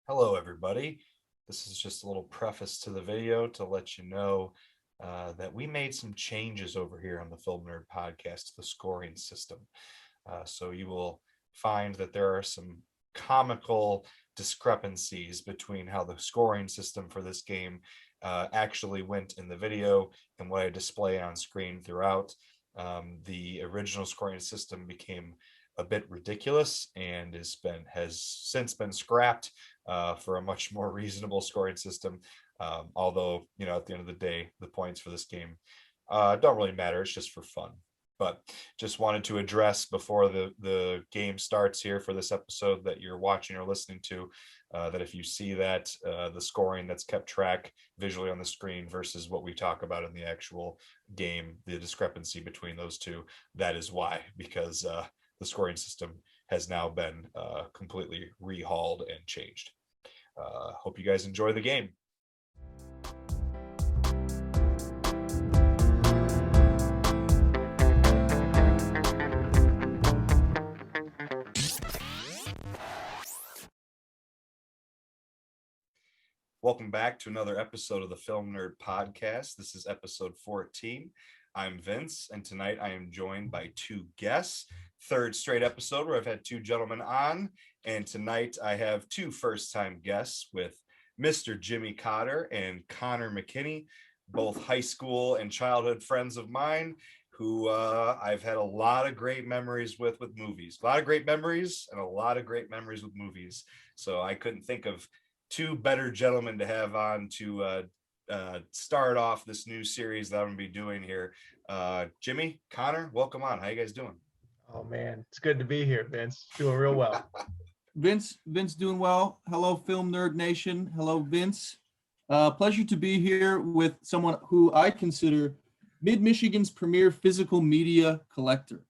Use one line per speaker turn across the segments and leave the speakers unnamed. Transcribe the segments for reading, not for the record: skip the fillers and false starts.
Hello, everybody. This is just a little preface to the video to let you know that we made some changes over here on the Film Nerd Podcast to the scoring system. So you will find that there are some comical discrepancies between how the scoring system for this game actually went in the video and what I display on screen throughout. The original scoring system became a bit ridiculous and has since been scrapped for a much more reasonable scoring system. Although, at the end of the day, the points for this game don't really matter. It's just for fun. But just wanted to address before the game starts here for this episode that you're watching or listening to, that if you see that the scoring that's kept track visually on the screen versus what we talk about in the actual game, the discrepancy between those two, that is why, because the scoring system has now been completely rehauled and changed. Hope you guys enjoy the game. Welcome back to another episode of the Film Nerd Podcast. This is episode 14. I'm Vince, and tonight I am joined by two guests. Third straight episode where I've had two gentlemen on, and tonight I have two first-time guests with Mr. Jimmie Cotter and Connor McKinney, both high school and childhood friends of mine who I've had a lot of great memories with movies. A lot of great memories and a lot of great memories with movies. So I couldn't think of two better gentlemen to have on to start off this new series that I'm going to be doing here. Jimmie, Connor, welcome on. How you guys doing?
Oh man, it's good to be here, Vince. Doing real well.
Vince doing well. Hello, Film Nerd Nation. Hello, Vince. Pleasure to be here with someone who I consider Mid-Michigan's premier physical media collector.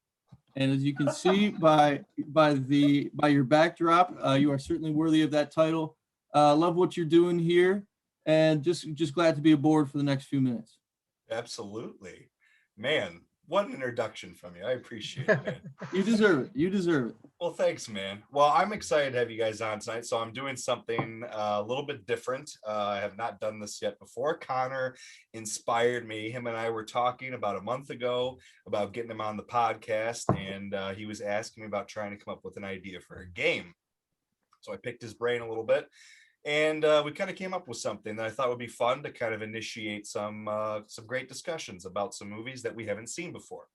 And as you can see by your backdrop, you are certainly worthy of that title. Love what you're doing here, and just glad to be aboard for the next few minutes.
Absolutely, man. What an introduction from you. I appreciate it, man.
You deserve it.
Well, thanks, man. Well, I'm excited to have you guys on tonight. So I'm doing something a little bit different. I have not done this yet before. Connor inspired me. Him and I were talking about a month ago about getting him on the podcast, and he was asking me about trying to come up with an idea for a game. So I picked his brain a little bit, and we kind of came up with something that I thought would be fun to kind of initiate some great discussions about some movies that we haven't seen before.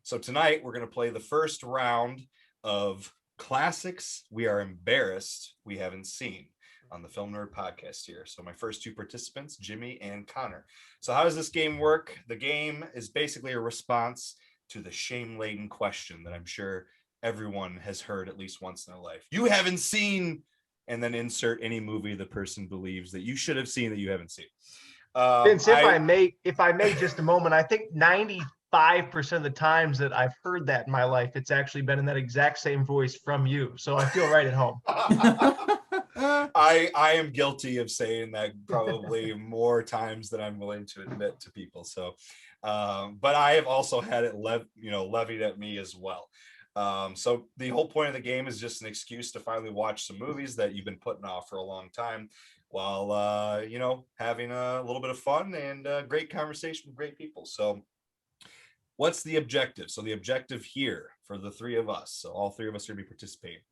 So tonight we're going to play the first round of classics we are embarrassed we haven't seen on the Film Nerd Podcast here. So my first two participants, Jimmie and Connor. So how does this game work? The game is basically a response to the shame-laden question that I'm sure everyone has heard at least once in their life. You haven't seen, and then insert any movie the person believes that you should have seen that you haven't seen.
Vince, if I may just a moment, I think 95% of the times that I've heard that in my life, it's actually been in that exact same voice from you. So I feel right at home.
I am guilty of saying that probably more times than I'm willing to admit to people. So, but I have also had it levied at me as well. So the whole point of the game is just an excuse to finally watch some movies that you've been putting off for a long time while, having a little bit of fun and great conversation with great people. So what's the objective? So the objective here for the three of us, so all three of us are going to be participating.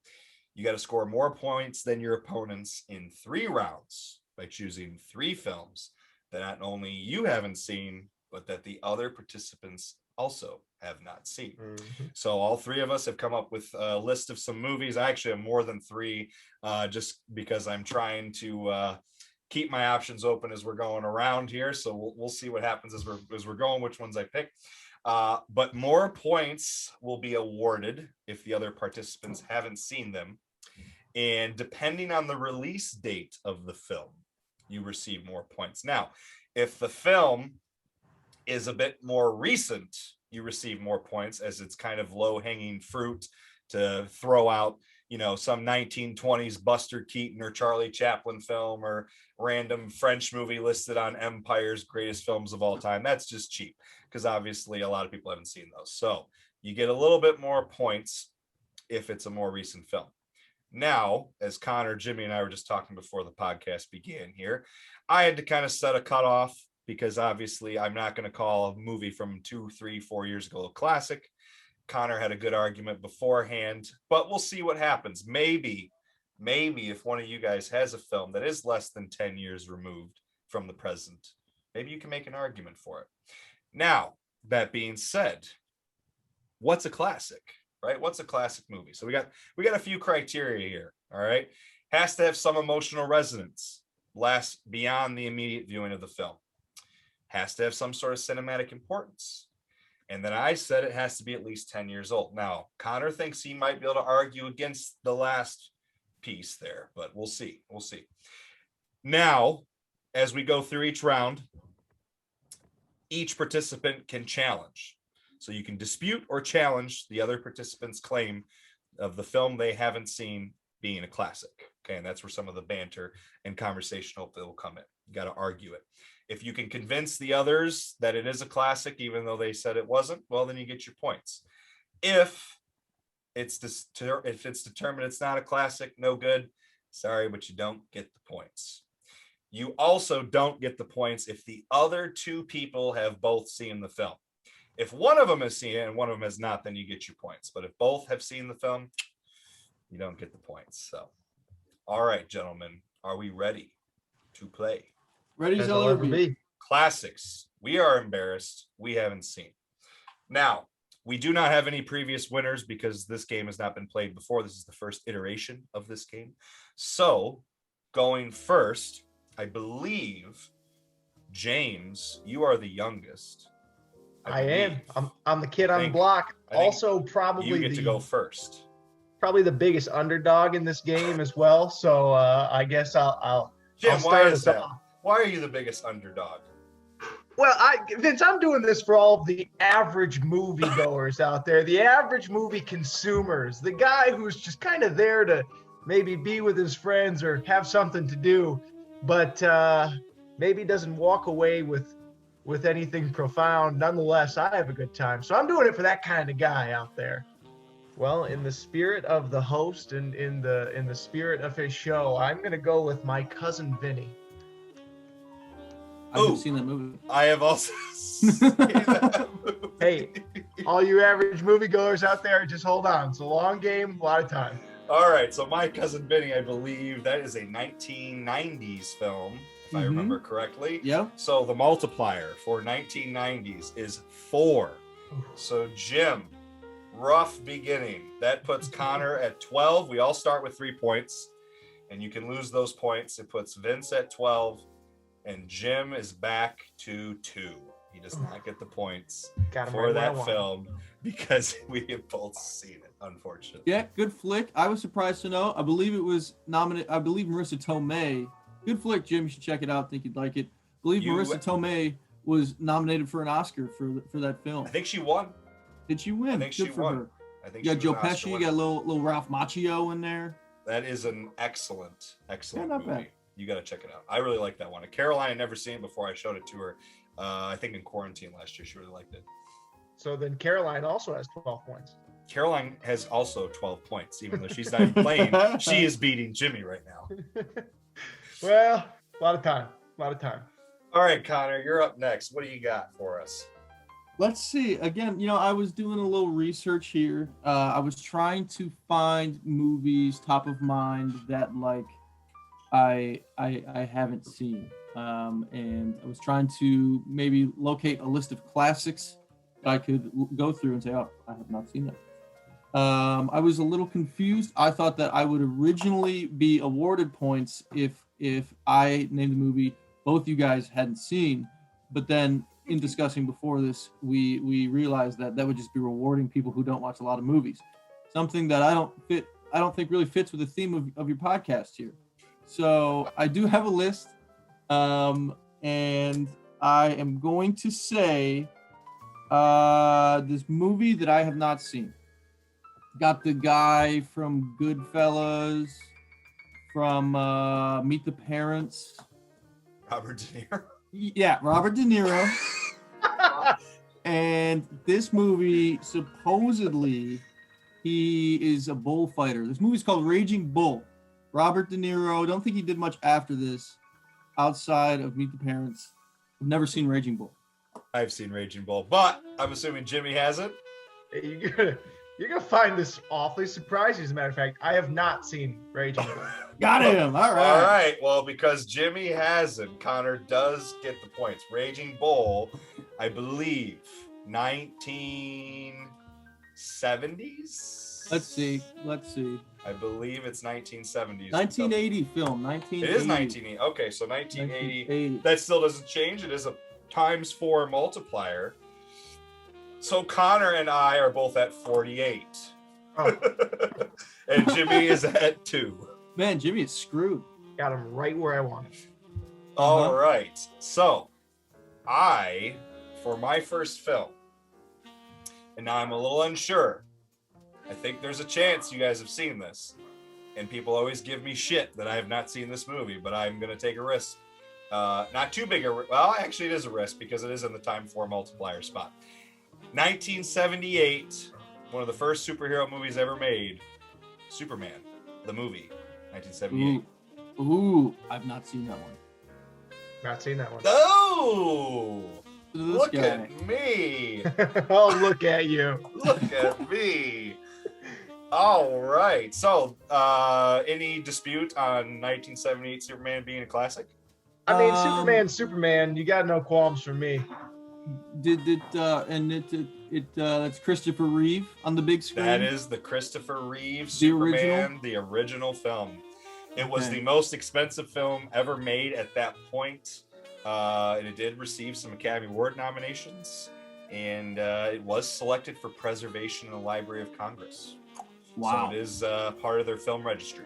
You got to score more points than your opponents in 3 rounds by choosing 3 films that not only you haven't seen, but that the other participants also have not seen. Mm-hmm. So all 3 of us have come up with a list of some movies. I actually have more than 3, just because I'm trying to keep my options open as we're going around here. So we'll see what happens as we're going, which ones I pick. But more points will be awarded if the other participants haven't seen them. And depending on the release date of the film, you receive more points. Now, if the film is a bit more recent, you receive more points, as it's kind of low-hanging fruit to throw out, some 1920s Buster Keaton or Charlie Chaplin film or random French movie listed on Empire's greatest films of all time. That's just cheap, because obviously a lot of people haven't seen those. So you get a little bit more points if it's a more recent film. Now, as Connor, Jimmy, and I were just talking before the podcast began here, I had to kind of set a cutoff because obviously I'm not going to call a movie from 2, 3, 4 years ago a classic. Connor had a good argument beforehand, but we'll see what happens. Maybe if one of you guys has a film that is less than 10 years removed from the present, maybe you can make an argument for it. Now, that being said, what's a classic, right? What's a classic movie? So we got a few criteria here, all right? Has to have some emotional resonance, lasts beyond the immediate viewing of the film. Has to have some sort of cinematic importance. And then I said it has to be at least 10 years old. Now, Connor thinks he might be able to argue against the last piece there, but we'll see. We'll see. Now, as we go through each round, each participant can challenge. So you can dispute or challenge the other participant's claim of the film they haven't seen being a classic. Okay, and that's where some of the banter and conversation hopefully will come in. You got to argue it. If you can convince the others that it is a classic, even though they said it wasn't, well, then you get your points. If it's determined it's not a classic, no good, sorry, but you don't get the points. You also don't get the points if the other two people have both seen the film. If one of them has seen it and one of them has not, then you get your points. But if both have seen the film, you don't get the points. So, all right, gentlemen, are we ready to play?
Ready as I'll ever be.
Classics. We are embarrassed. We haven't seen. Now, we do not have any previous winners because this game has not been played before. This is the first iteration of this game. So, going first, I believe, James, you are the youngest.
I am. I'm the kid on the block. Also, probably
you get to go first.
Probably the biggest underdog in this game as well. So I guess I'll
Jim,
start
why is that?
off.
Why are you the biggest underdog?
Well, Vince, I'm doing this for all of the average moviegoers out there, the average movie consumers, the guy who's just kind of there to maybe be with his friends or have something to do, but maybe doesn't walk away with anything profound. Nonetheless, I have a good time. So I'm doing it for that kind of guy out there. Well, in the spirit of the host and in the spirit of his show, I'm going to go with My Cousin Vinny.
I haven't seen that movie.
I have also seen that movie.
Hey, all you average moviegoers out there, just hold on. It's a long game, a lot of time.
All right, so My Cousin Vinny, I believe that is a 1990s film, if I remember correctly.
Yeah.
So the multiplier for 1990s is 4. So Jim, rough beginning. That puts Connor at 12. We all start with 3 points, and you can lose those points. It puts Vince at 12, and Jim is back to 2. He does not get the points for that film because we have both seen it, unfortunately.
Yeah, good flick. I was surprised to know. I believe it was nominated. I believe Marissa Tomei. Good flick, Jim. You should check it out. Think you'd like it. I believe Marissa Tomei was nominated for an Oscar for that film.
I think she won.
Did she win?
I think
good
she
for
won.
her.
I think
you got
she
Joe
was an
Pesci.
Oscar
You
winner.
got little Ralph Macchio in there.
That is an excellent
Yeah, not
movie.
bad.
You got to check it out. I really like that one. Caroline had never seen it before. I showed it to her. I think in quarantine last year. She really liked it.
So then Caroline also has 12 points.
Caroline has also 12 points, even though she's not even playing. She is beating Jimmy right now.
Well, a lot of time.
All right, Connor, you're up next. What do you got for us?
Let's see. Again, I was doing a little research here. I was trying to find movies top of mind that I haven't seen. And I was trying to maybe locate a list of classics that I could go through and say, oh, I have not seen that. I was a little confused. I thought that I would originally be awarded points if I named the movie both you guys hadn't seen, but then in discussing before this, we realized that would just be rewarding people who don't watch a lot of movies. Something that I don't think really fits with the theme of your podcast here. So I do have a list, and I am going to say this movie that I have not seen. Got the guy from Goodfellas, from Meet the Parents.
Robert De Niro.
Yeah, Robert De Niro. And this movie supposedly He is a bullfighter. This movie's called Raging Bull. Robert De Niro. Don't think he did much after this, outside of Meet the Parents. I've never seen Raging Bull.
I've seen Raging Bull, but I'm assuming Jimmy hasn't.
You're gonna find this awfully surprising. As a matter of fact, I have not seen Raging Bull.
Got him. All right.
All right. Well, because Jimmy hasn't, Connor does get the points. Raging Bull, I believe, 1970s.
Let's see.
I believe it's 1970s.
1980 film. 1980.
It is 1980. Okay, so 1980.
1980.
That still doesn't change. It is a ×4 multiplier. So Connor and I are both at 48.
Oh.
And Jimmy is at 2.
Man, Jimmy is screwed.
Got him right where I want him.
All right. So for my first film, and now I'm a little unsure. I think there's a chance you guys have seen this. And people always give me shit that I have not seen this movie, but I'm going to take a risk. Not too big well, actually it is a risk because it is in the ×4 multiplier spot. 1978, one of the first superhero movies ever made, Superman, the movie, 1978.
Ooh, I've not seen that one.
Not seen that one.
Oh, look
guy.
at me.
Oh, look at you.
Look at me. All right. So, any dispute on 1978 Superman being a classic?
I mean, Superman. You got no qualms from me.
That's Christopher Reeve on the big screen.
That is the Christopher Reeve Superman, the original film. It was the most expensive film ever made at that point. And it did receive some Academy Award nominations. And it was selected for preservation in the Library of Congress.
Wow.
So it is part of their film registry.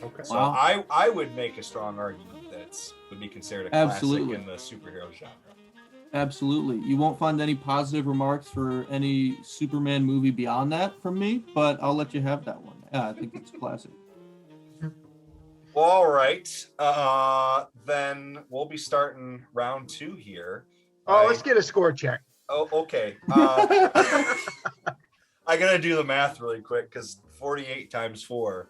Okay.
So I would make a strong argument that it would be considered a classic in the superhero genre.
Absolutely. You won't find any positive remarks for any Superman movie beyond that from me, but I'll let you have that one. Yeah, I think it's classic.
All right. Then we'll be starting round 2 here.
Let's get a score check.
Oh, okay. I gotta do the math really quick because 48 × 4.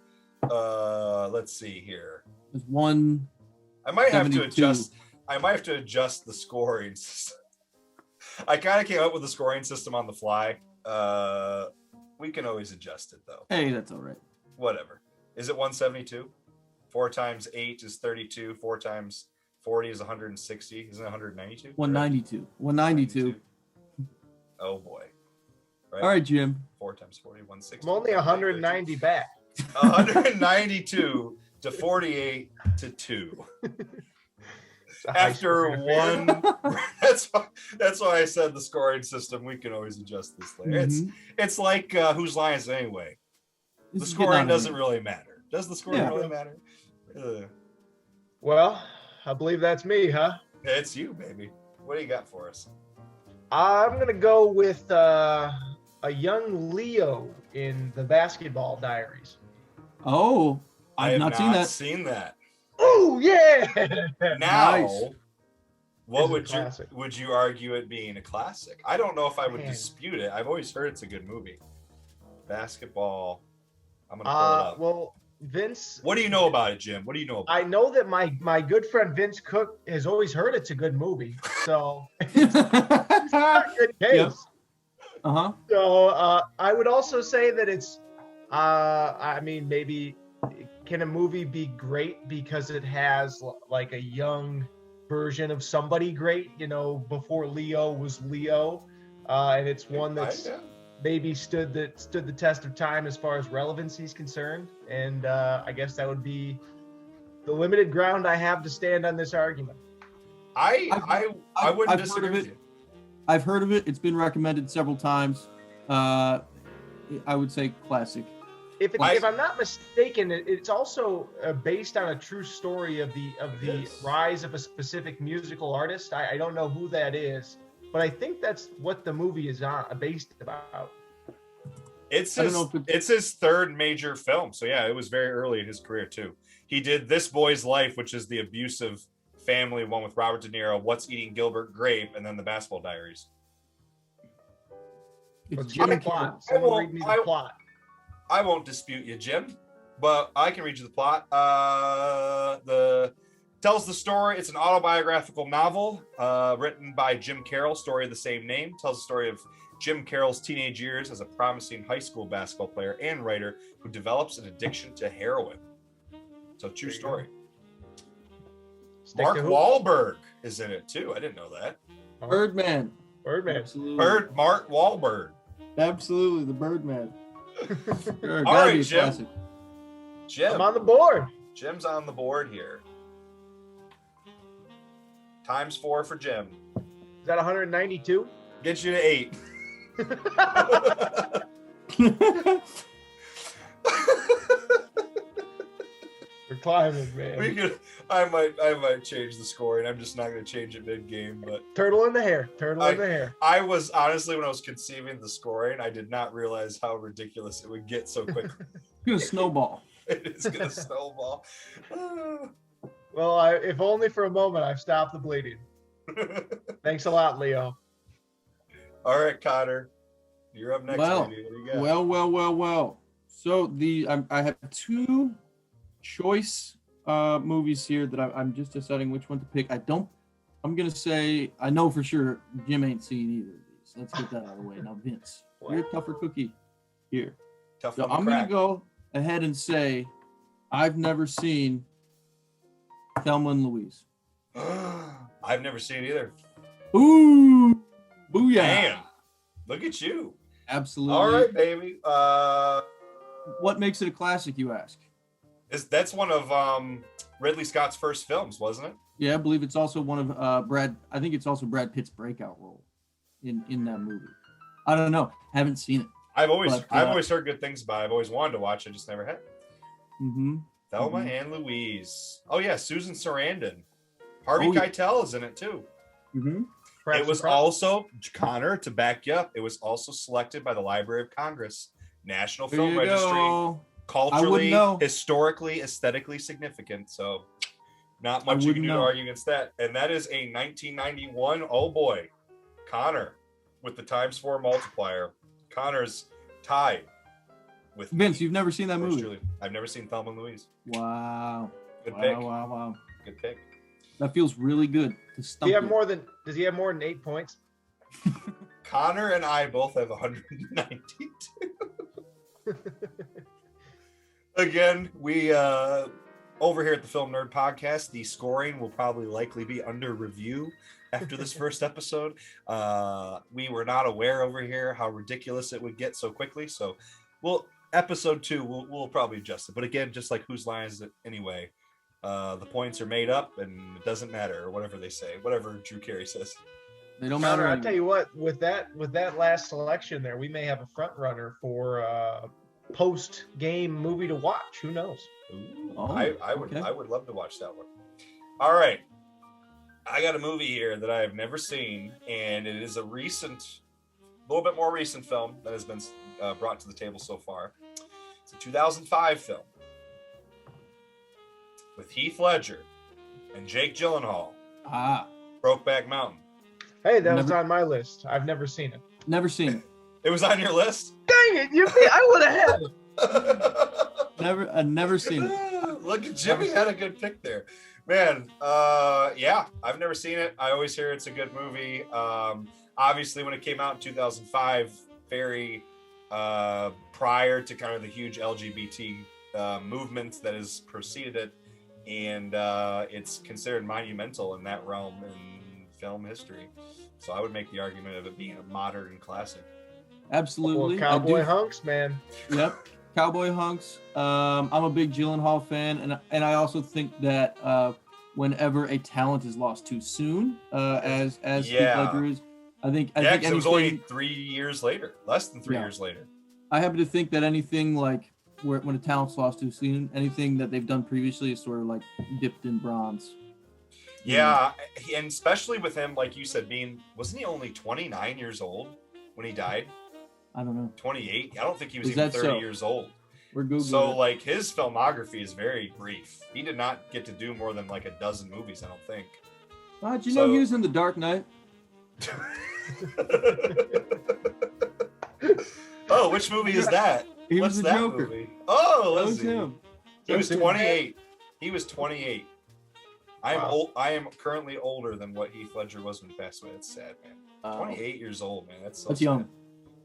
Let's see here.
There's one.
I might have to adjust the scoring system. I kind of came up with the scoring system on the fly. We can always adjust it though.
Hey, that's all right.
Whatever. Is it 172? 4 × 8 is 32. 4 × 40 is 160. Isn't it 192?
192. 192.
Oh boy. Right?
All right, Jim.
4 × 40, 160.
I'm only 190 back.
192 to 48 to 2. After one, that's why I said the scoring system. We can always adjust this later.
Mm-hmm.
It's like whose line is it anyway? The scoring doesn't really matter. Does the scoring really matter?
Well, I believe that's me, huh?
It's you, baby. What do you got for us?
I'm gonna go with a young Leo in the Basketball Diaries.
Oh,
I have not seen that.
Oh yeah!
Now,
Nice.
what
It's a
would you argue it being a classic? I don't know if I would dispute it. I've always heard it's a good movie. Basketball. I'm gonna pull it up.
Well, Vince.
What do you know about it, Jim? What do you know about it?
I know that my good friend Vince Cook has always heard it's a good movie, so it's a good case.
Yep. Uh-huh.
So I would also say that it's, I mean, maybe can a movie be great because it has like a young version of somebody great, you know, before Leo was Leo, and it's one that's maybe stood the test of time as far as relevancy is concerned, and I guess that would be the limited ground I have to stand on this argument.
I wouldn't disagree with you.
I've heard of it. It's been recommended several times. I would say classic.
If I'm not mistaken, it's also based on a true story of the rise of a specific musical artist. I don't know who that is, but I think that's what the movie is based about.
It's his third major film. So yeah, it was very early in his career too. He did This Boy's Life, which is the abusive family one with Robert De Niro, What's Eating Gilbert Grape, and then The Basketball Diaries.
It's Jimmy plot. Someone read me the plot.
I won't dispute you, Jim, but I can read you the plot. Tells the story. It's an autobiographical novel written by Jim Carroll, story of the same name. Tells the story of Jim Carroll's teenage years as a promising high school basketball player and writer who develops an addiction to heroin. So true story. Mark Wahlberg is in it too. I didn't know that.
Birdman.
Birdman.
Mark Wahlberg.
Absolutely, the Birdman. Sure,
All right, Jim.
I'm on the board.
Jim's on the board here. Times 4 for Jim.
Is that 192?
Gets you to 8.
We're climbing, man.
I might change the scoring. I'm just not going to change it mid-game. But
Turtle in the hair.
I was honestly, when I was conceiving the scoring, I did not realize how ridiculous it would get so quickly.
It's going to snowball.
It is going to snowball.
Well, if only for a moment, I've stopped the bleeding. Thanks a lot, Leo.
All right, Connor, you're up next.
Well,
baby. What do you got?
Well. So I have 2 choice movies here that I'm just deciding which one to pick. I'm gonna say I know for sure Jim ain't seen either of these. Let's get that out of the way. Now, Vince, you're a tougher cookie here.
Tough
So I'm gonna go ahead and say I've never seen Thelma and Louise.
I've never seen it either.
Ooh, booyah!
Man, look at you.
Absolutely.
All right, baby.
What makes it a classic, you ask?
That's one of Ridley Scott's first films, wasn't it?
Yeah, I believe it's also one of I think it's also Brad Pitt's breakout role in that movie. I don't know. Haven't seen it.
I've always heard good things about it. I've always wanted to watch it, just never had.
Mm-hmm.
Thelma and Louise. Oh yeah, Susan Sarandon. Harvey Keitel is in it too.
Mm-hmm.
It was also, Connor, to back you up, it was also selected by the Library of Congress, National Film Registry, culturally, historically, aesthetically significant. So not much you can do to argue against that. And that is a 1991. Oh boy, Connor with the × 4 multiplier. Connor's tied with
Vince. You've never seen that movie?
Truly. I've never seen Thelma and Louise.
Wow.
Good pick.
Wow.
Good pick.
That feels really good to stump.
Does he have more than 8 points?
Connor and I both have 192. Again, we over here at the Film Nerd Podcast, the scoring will probably likely be under review after this first episode. We were not aware over here how ridiculous it would get so quickly. So episode 2, we'll probably adjust it. But again, just like Whose Line Is It Anyway? The points are made up and it doesn't matter, or whatever they say, whatever Drew Carey says.
They don't matter.
I'll tell you what, with that last selection there, we may have a front runner for post-game movie to watch. Who knows?
Ooh, I would love to watch that one. All right. I got a movie here that I have never seen, and it is a little bit more recent film that has been brought to the table so far. It's a 2005 film with Heath Ledger and Jake Gyllenhaal. Brokeback Mountain.
Hey, that was on my list. I've never seen it.
Never seen it.
It was on your list?
Dang it! I would have had it.
I've never seen it.
Look at Jimmy, had a good pick there. Man, yeah, I've never seen it. I always hear it's a good movie. Obviously, when it came out in 2005, very prior to kind of the huge LGBT movement that has preceded it. And it's considered monumental in that realm in film history. So I would make the argument of it being a modern classic.
Absolutely.
Well, cowboy hunks, man.
Yep. Cowboy hunks. I'm a big Gyllenhaal fan, and I also think that whenever a talent is lost too soon, as Heath Ledger is, I think
it was only 3 years later, less than 3 years later.
I happen to think that anything like when a talent's lost too soon, anything that they've done previously is sort of like dipped in bronze.
Yeah, and especially with him, like you said, wasn't he only 29 years old when he died?
I don't know.
28? I don't think he was even 30 years old.
We're Googling.
So, like, his filmography is very brief. He did not get to do more than like a dozen movies, I don't think.
Did you know he was in The Dark Knight?
Oh, which movie is that?
He
What's
was the
that
Joker.
movie? Oh,
That
let's
was
see.
him.
He was
That's
28. He was 28. I am
Wow.
old. I am currently older than what Heath Ledger was when he passed away. It's sad, man. 28 years old, man. That's so
That's
sad.
young.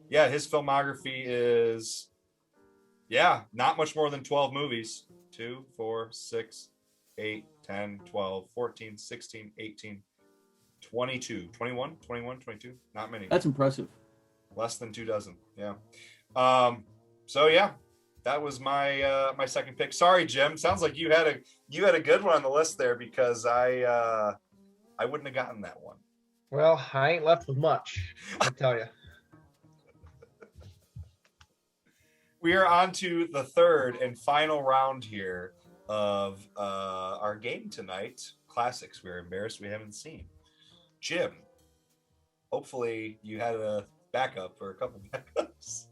Yeah, his filmography is, not much more than 12 movies. 2, 4, 6, 8, 10, 12, 14, 16, 18, 22, 21, 22. Not many.
That's impressive.
Less than 2 dozen. Yeah. So yeah, that was my my second pick. Sorry, Jim. Sounds like you had a good one on the list there, because I wouldn't have gotten that one.
Well, I ain't left with much, I tell you.
We are on to the third and final round here of our game tonight. Classics we're embarrassed we haven't seen. Jim, hopefully you had a backup or a couple backups.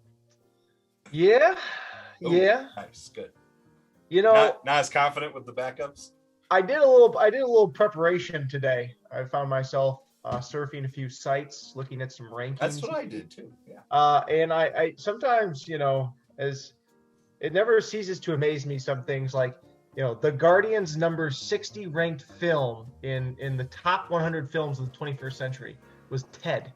Yeah,
Ooh,
yeah.
Nice, good.
You know,
Not as confident with the backups.
I did a little preparation today. I found myself surfing a few sites, looking at some rankings.
That's what I did too. Yeah.
And I sometimes, as it never ceases to amaze me, some things like, The Guardian's number 60 ranked film in the top 100 films of the 21st century was Ted.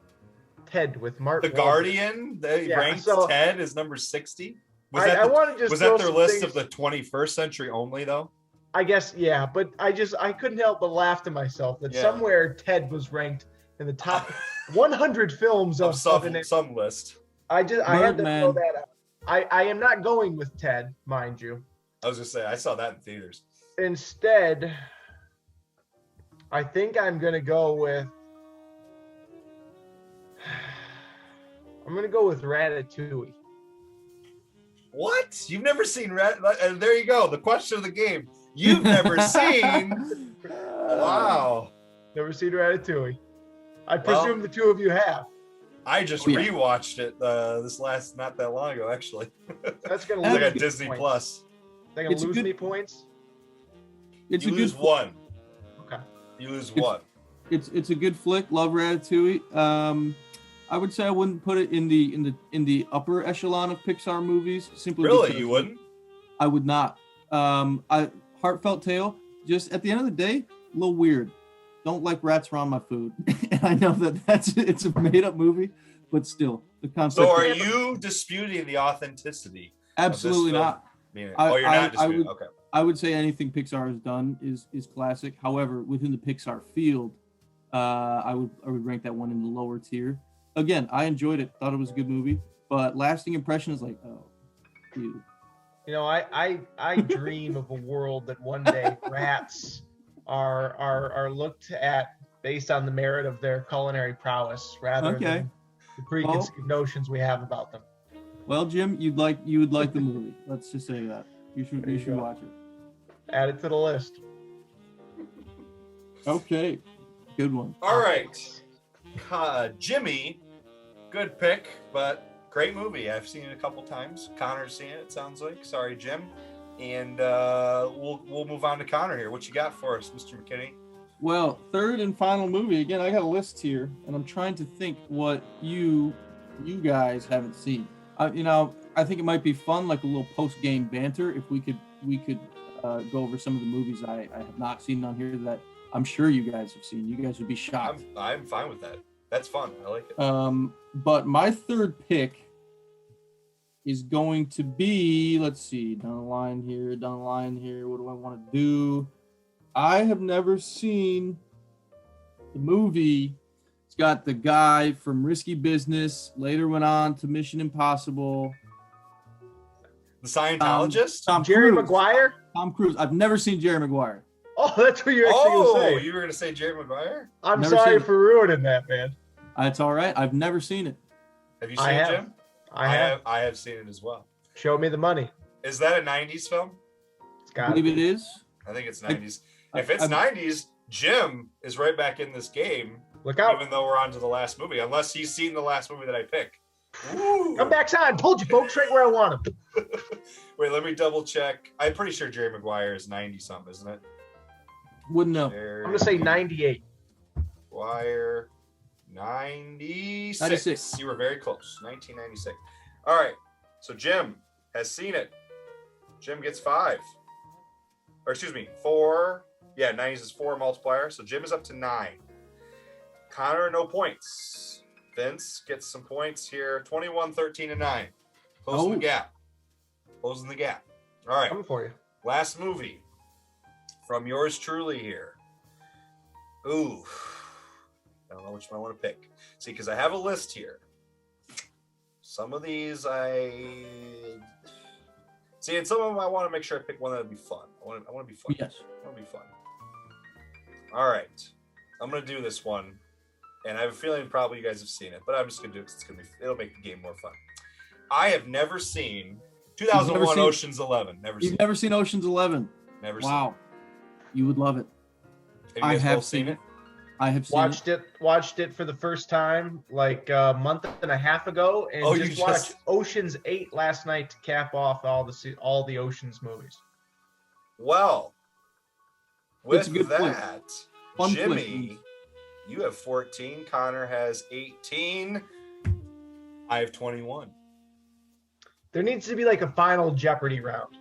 Ted with Mark
The
Wahlberg.
Guardian, they ranked Ted as number 60. Was that their list of the 21st century only though?
I guess, yeah, but I couldn't help but laugh to myself that somewhere Ted was ranked in the top 100 films of
some list.
I had to throw that out. I am not going with Ted, mind you.
I was gonna say I saw that in theaters.
Instead, I think I'm gonna go with Ratatouille.
What? You've never seen Ratatouille? There you go. The question of the game. You've never seen. Wow.
Never seen Ratatouille. I presume the two of you have.
I just rewatched it not that long ago, actually.
That's gonna
lose
lose
like a Disney
points.
Plus.
They're gonna lose me points.
You lose one.
Okay.
You lose one.
It's a good flick. Love Ratatouille. I would say I wouldn't put it in the upper echelon of Pixar movies. Simply
really, you wouldn't?
I would not. Heartfelt tale. Just at the end of the day, a little weird. Don't like rats around my food. And I know it's a made up movie, but still the concept.
So are you disputing the authenticity?
Absolutely not.
You're not disputing. Okay.
I would say anything Pixar has done is classic. However, within the Pixar field, I would rank that one in the lower tier. Again, I enjoyed it. Thought it was a good movie, but lasting impression is like, oh, ew.
I dream of a world that one day rats are looked at based on the merit of their culinary prowess rather than the preconceived notions we have about them.
Well, Jim, you would like the movie. Let's just say that. You should watch it.
Add it to the list.
Okay. Good one.
All right. Jimmie, good pick, but great movie. I've seen it a couple times. Connor's seen it sounds like. Sorry, Jim. And we'll move on to Connor here. What you got for us, Mr. McKinney?
Well, third and final movie. Again, I got a list here, and I'm trying to think what you guys haven't seen. I think it might be fun, like a little post-game banter, if we could go over some of the movies I have not seen on here that I'm sure you guys have seen. You guys would be shocked.
I'm fine with that. That's fun. I like it.
But my third pick is going to be, let's see, down the line here. What do I want to do? I have never seen the movie. It's got the guy from Risky Business, later went on to Mission Impossible.
The Scientologist?
Tom
Jerry
Cruise.
Maguire?
Tom Cruise. I've never seen Jerry Maguire.
Oh, that's what you're actually going to say.
You were going to say Jerry Maguire?
I'm sorry for ruining that, man.
It's all right. I've never seen it.
Have you seen it, Jim?
I
have seen it as well.
Show me the money.
Is that a 90s film?
I believe it is.
I think it's 90s. If it's 90s, Jim is right back in this game.
Look out.
Even though we're on to the last movie, unless he's seen the last movie that I picked. Ooh.
Come back on. Told you, folks, right where I want him.
Wait, let me double check. I'm pretty sure Jerry Maguire is 90-something, isn't it?
Wouldn't know.
I'm going to say 98.
Maguire, 96.
96.
You were very close. 1996. All right. So, Jim, has seen it. Jim gets 5. Or excuse me, 4. Yeah, 90s is 4 multiplier. So Jim is up to 9. Connor, no points. Vince gets some points here. 21, 13, and 9. Closing the gap. Closing the gap. All right.
Coming for you.
Last movie from yours truly here. Ooh. I don't know which one I want to pick. See, because I have a list here. Some of these see, and some of them I want to make sure I pick one that would be fun. I want to be fun.
Yes.
I want to be fun. All right. I'm going to do this one. And I have a feeling probably you guys have seen it, but I'm just going to do it because it'll make the game more fun. I have never seen 2001 Ocean's 11.
You've never seen Ocean's 11?
Never seen it.
Wow. You would love it.
Have you guys both seen it?
I have seen
Watched it for the first time like a month and a half ago, and watched Ocean's 8 last night to cap off all the Ocean's movies.
Well, with
that,
Jimmie, you have 14. Connor has 18. I have 21.
There needs to be like a final Jeopardy round.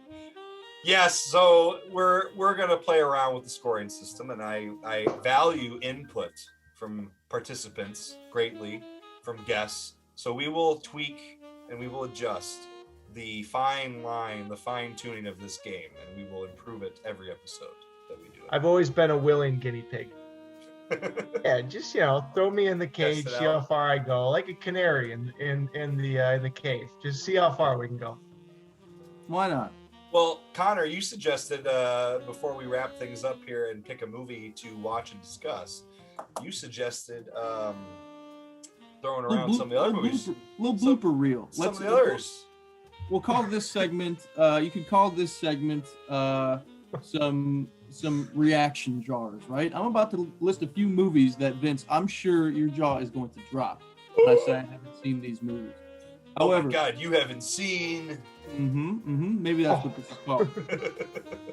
Yes, so we're gonna play around with the scoring system, and I value input from participants greatly, from guests. So we will tweak and we will adjust the fine line, the fine tuning of this game, and we will improve it every episode that we do it.
I've always been a willing guinea pig. Yeah, just throw me in the cage, see how far I go, like a canary in the cave. Just see how far we can go.
Why not?
Well, Connor, you suggested before we wrap things up here and pick a movie to watch and discuss, you suggested throwing around some of the other movies.
Little blooper reel.
Some of the others.
We'll call this segment. You can call this segment some reaction jars, right? I'm about to list a few movies that, Vince, I'm sure your jaw is going to drop when I say I haven't seen these movies. However,
oh my God, you haven't seen.
Maybe that's what this is called.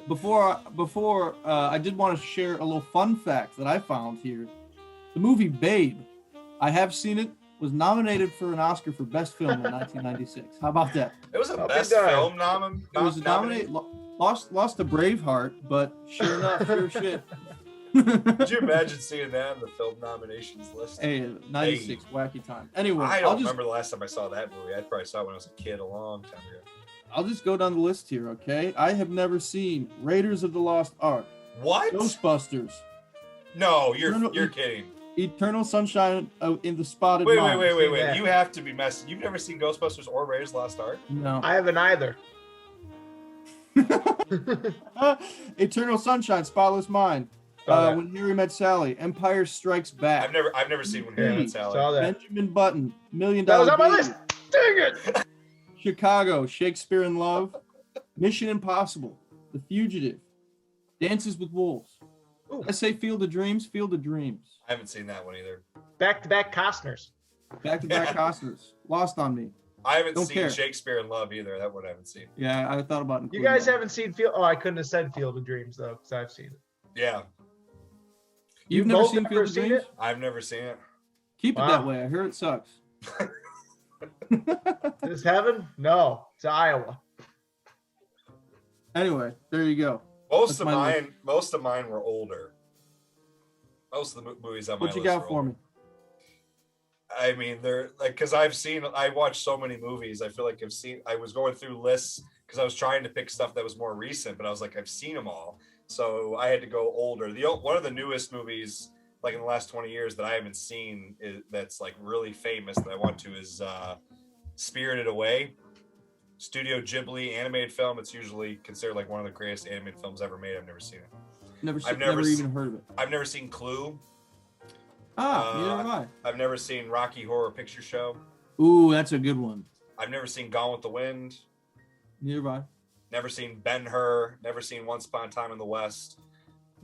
Before, I did want to share a little fun fact that I found here. The movie Babe, I have seen it, was nominated for an Oscar for Best Film in 1996. How about that?
It was a Best Film
It was nominated. Lost to Braveheart, but sure enough, sure shit.
Could you imagine seeing that on the film nominations list?
Hey, 96, wacky time. Anyway,
I don't remember the last time I saw that movie. I probably saw it when I was a kid a long time ago.
I'll just go down the list here, okay? I have never seen Raiders of the Lost Ark.
What?
Ghostbusters.
No, you're kidding.
Eternal Sunshine in the Spotted Mind.
Wait. You have to be messing. You've never seen Ghostbusters or Raiders of the Lost Ark?
No.
I haven't either.
Eternal Sunshine, Spotless Mind. When Harry Met Sally, Empire Strikes Back.
I've never seen When Harry Met Sally.
Saw that.
Benjamin Button, $1 Million.
That was on my list. Dang it!
Chicago, Shakespeare in Love, Mission Impossible, The Fugitive, Dances with Wolves.
Ooh.
I say Field of Dreams, Field of Dreams.
I haven't seen that one either.
Back-to-back Costners.
Back-to-back Oscars. Lost on me.
I haven't seen Shakespeare in Love either. That one I haven't seen.
Yeah, I thought about it.
You guys haven't seen Field. Oh, I couldn't have said Field of Dreams though, because I've seen it.
Yeah.
You've never seen Field of Dreams?
I've never seen it.
Keep it that way. I hear it sucks.
Is this heaven? No, it's Iowa.
Anyway, there you go.
Most of mine were older. Most of the movies on my list.
What you got for me?
I mean, they're like, because I watched so many movies. I feel like I was going through lists because I was trying to pick stuff that was more recent, but I was like, I've seen them all. So I had to go older. One of the newest movies, like in the last 20 years, that I haven't seen that's like really famous that I want to is Spirited Away. Studio Ghibli animated film. It's usually considered like one of the greatest animated films ever made. I've never seen it.
Never even heard of it.
I've never seen Clue.
Neither have I.
I've never seen Rocky Horror Picture Show.
Ooh, that's a good one.
I've never seen Gone with the Wind.
Neither have I.
Never seen Ben-Hur. Never seen Once Upon a Time in the West.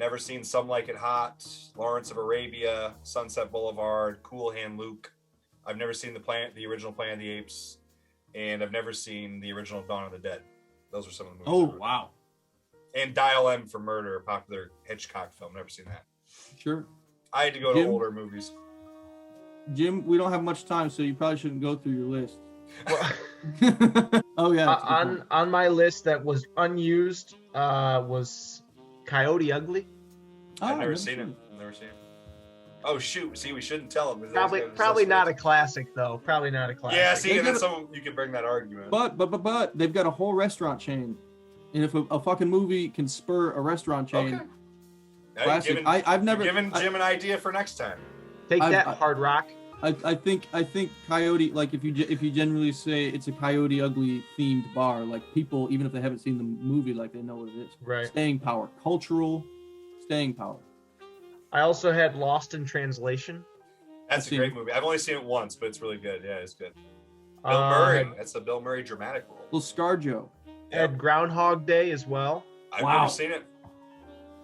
Never seen Some Like It Hot, Lawrence of Arabia, Sunset Boulevard, Cool Hand Luke. I've never seen the original Planet of the Apes, and I've never seen the original Dawn of the Dead. Those are some of the movies.
Oh, wow.
And Dial M for Murder, a popular Hitchcock film. Never seen that.
Sure.
I had to go to older movies.
Jim, we don't have much time, so you probably shouldn't go through your list. Oh yeah. That's a good point.
On my list that was unused was Coyote Ugly.
I've never seen it. Oh shoot! See, we shouldn't tell them.
Probably not a classic though. Probably not a classic.
Yeah, see, and then you can bring that argument.
But they've got a whole restaurant chain, and if a fucking movie can spur a restaurant chain,
okay.
classic. I've never
given Jim an idea for next time.
Take that, Hard Rock.
I think Coyote, like if you generally say it's a Coyote Ugly themed bar, like people, even if they haven't seen the movie, like they know what it is.
Right.
Staying power, cultural staying power.
I also had Lost in Translation.
That's a great movie. I've only seen it once, but it's really good. Yeah, it's good. Bill Murray. That's a Bill Murray dramatic role.
Little ScarJo.
Had Groundhog Day as well.
I've never seen it.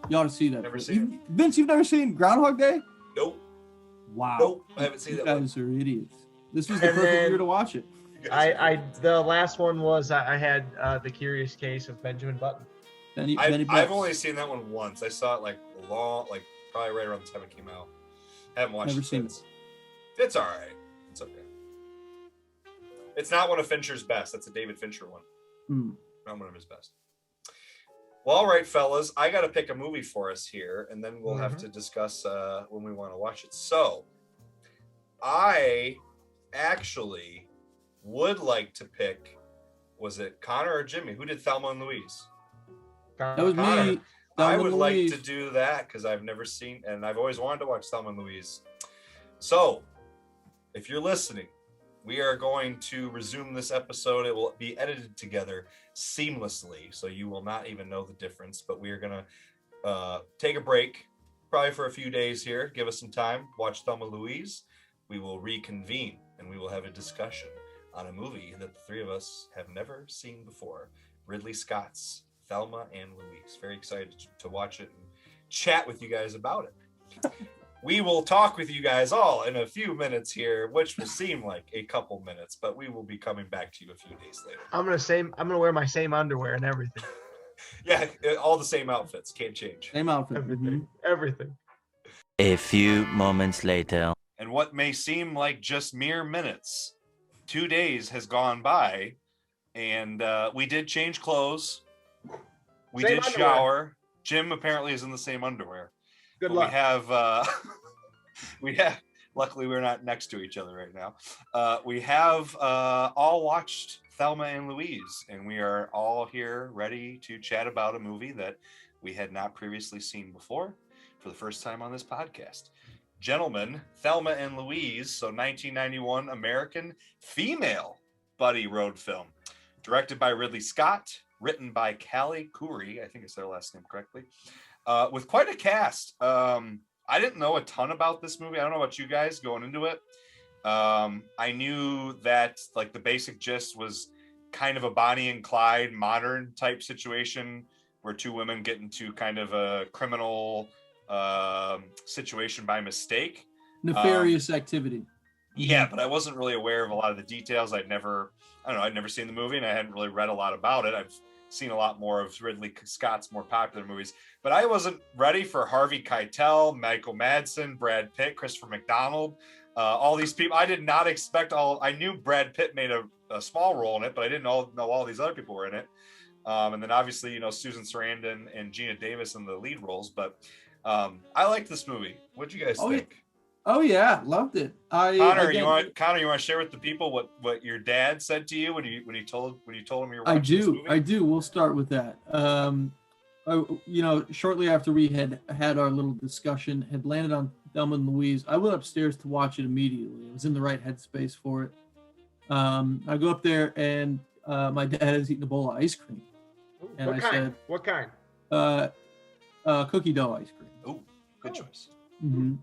You ought to see that.
Never seen it.
Vince, you've never seen Groundhog Day?
Nope.
Wow.
Nope. I haven't seen that one.
You guys are idiots. This was the perfect year to watch it.
The last one was I had The Curious Case of Benjamin Button.
I've only seen that one once. I saw it probably right around the time it came out. I haven't watched it since. It's all right. It's okay. It's not one of Fincher's best. That's a David Fincher one. Not one of his best. Well, all right, fellas. I got to pick a movie for us here, and then we'll have to discuss when we want to watch it. So, I actually would like to pick, was it Connor or Jimmy? Who did Thelma and Louise?
That was
Connor.
me.
I would like to do that because I've never seen, and I've always wanted to watch Thelma and Louise. So, if you're listening, we are going to resume this episode. It will be edited together seamlessly, so you will not even know the difference. But we are going to take a break, probably for a few days here. Give us some time. Watch Thelma Louise. We will reconvene, and we will have a discussion on a movie that the three of us have never seen before. Ridley Scott's Thelma and Louise. Very excited to watch it and chat with you guys about it. We will talk with you guys all in a few minutes here, which will seem like a couple minutes, but we will be coming back to you a few days later.
I'm gonna wear my same underwear and everything.
Yeah, all the same outfits. Can't change.
Same outfit.
Everything.
A few moments later.
And what may seem like just mere minutes, 2 days has gone by, and we did change clothes. We did shower. Jim apparently is in the same underwear.
Good luck.
We have, luckily we're not next to each other right now. We have all watched Thelma and Louise, and we are all here ready to chat about a movie that we had not previously seen before for the first time on this podcast. Gentlemen, Thelma and Louise, so 1991 American female buddy road film, directed by Ridley Scott, written by Callie Curry, I think it's their last name correctly, with quite a cast. I didn't know a ton about this movie. I don't know about you guys going into it. I knew that like the basic gist was kind of a Bonnie and Clyde modern type situation where two women get into kind of a criminal situation by mistake.
Nefarious activity.
Yeah, but I wasn't really aware of a lot of the details. I'd never seen the movie and I hadn't really read a lot about it. I've seen a lot more of Ridley Scott's more popular movies, but I wasn't ready for Harvey Keitel, Michael Madsen, Brad Pitt, Christopher McDonald, all these people. I did not expect I knew Brad Pitt made a small role in it, but I didn't know all these other people were in it. And then obviously, Susan Sarandon and Gina Davis in the lead roles, but I liked this movie. What'd you guys think?
Oh yeah, loved it.
Connor, you want to share with the people what your dad said to you when you told him you were watching this movie?
I do. We'll start with that. Shortly after we had our little discussion, had landed on Thelma and Louise, I went upstairs to watch it immediately. I was in the right headspace for it. I go up there and my dad is eating a bowl of ice cream, and said,
"What kind?"
Cookie dough ice cream.
Oh, good choice.
Mm-hmm.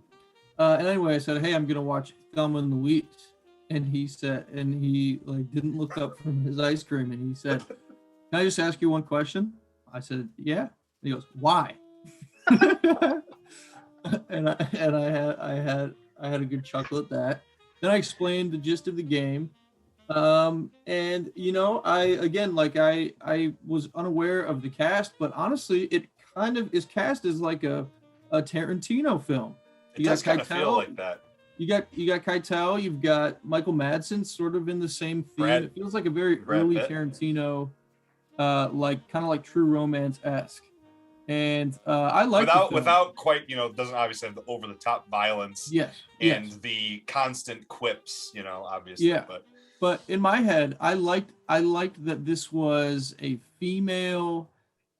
And anyway, I said, "Hey, I'm gonna watch Thelma and Louise," and he didn't look up from his ice cream, and he said, "Can I just ask you one question?" I said, "Yeah." And he goes, "Why?" and I had a good chuckle at that. Then I explained the gist of the game, and I was unaware of the cast, but honestly, it kind of is cast as like a Tarantino film.
It does kind of feel like that.
You got Keitel, you've got Michael Madsen, sort of in the same theme. It feels like a very early
Pitt.
Tarantino, like kind of like True Romance-esque. And I like
without quite, doesn't obviously have the over the top violence.
Yes.
And the constant quips, obviously.
Yeah. But in my head, I liked that this was a female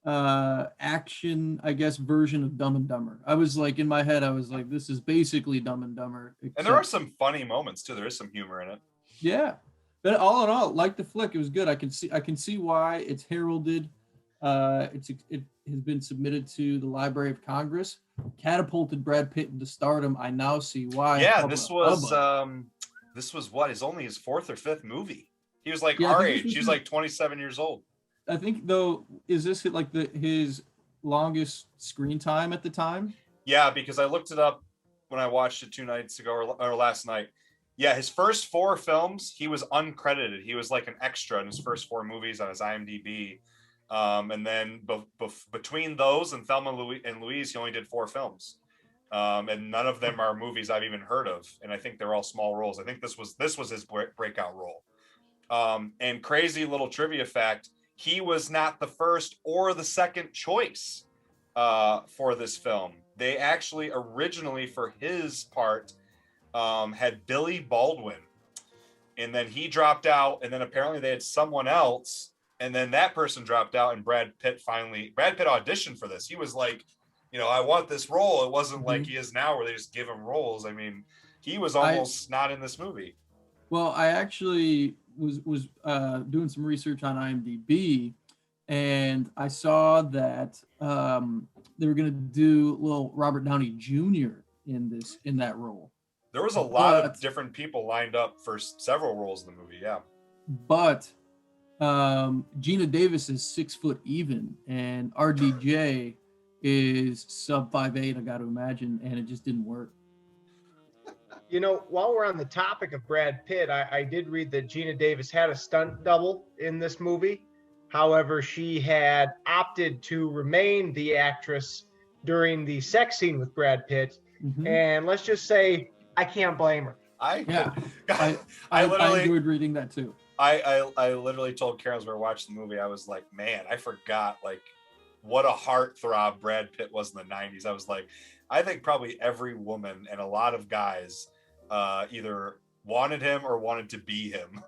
action, I guess, version of Dumb and Dumber. I was like, in my head, I was like, this is basically Dumb and Dumber.
And there are some funny moments too. There is some humor in it.
Yeah. But all in all, like the flick, it was good. I can see why it's heralded. It has been submitted to the Library of Congress, catapulted Brad Pitt into stardom. I now see why.
Yeah, this was what is only his fourth or fifth movie. He was like our age. He was like 27 years old.
I think though, is this like his longest screen time at the time?
Yeah, because I looked it up when I watched it 2 nights ago or last night. Yeah, his first 4 films, he was uncredited. He was like an extra in his first 4 movies on his IMDb. And then between those and Thelma Louise, he only did 4 films. And none of them are movies I've even heard of. And I think they're all small roles. I think this was his breakout role. And crazy little trivia fact, he was not the first or the second choice for this film. They actually originally, for his part, had Billy Baldwin. And then he dropped out. And then apparently they had someone else. And then that person dropped out. And Brad Pitt auditioned for this. He was like, I want this role. It wasn't like he is now where they just give him roles. I mean, he was almost not in this movie.
Well, I actually was doing some research on IMDb, and I saw that they were going to do little Robert Downey Jr. in that role.
There was a lot of different people lined up for several roles in the movie. Yeah,
but Gina Davis is 6 foot even, and RDJ is sub 5'8", I got to imagine, and it just didn't work.
While we're on the topic of Brad Pitt, I did read that Gina Davis had a stunt double in this movie. However, she had opted to remain the actress during the sex scene with Brad Pitt. Mm-hmm. And let's just say, I can't blame her.
I enjoyed reading that too.
I literally told Karen as we were watching the movie, I was like, man, I forgot like what a heartthrob Brad Pitt was in the 90s. I was like, I think probably every woman and a lot of guys either wanted him or wanted to be him.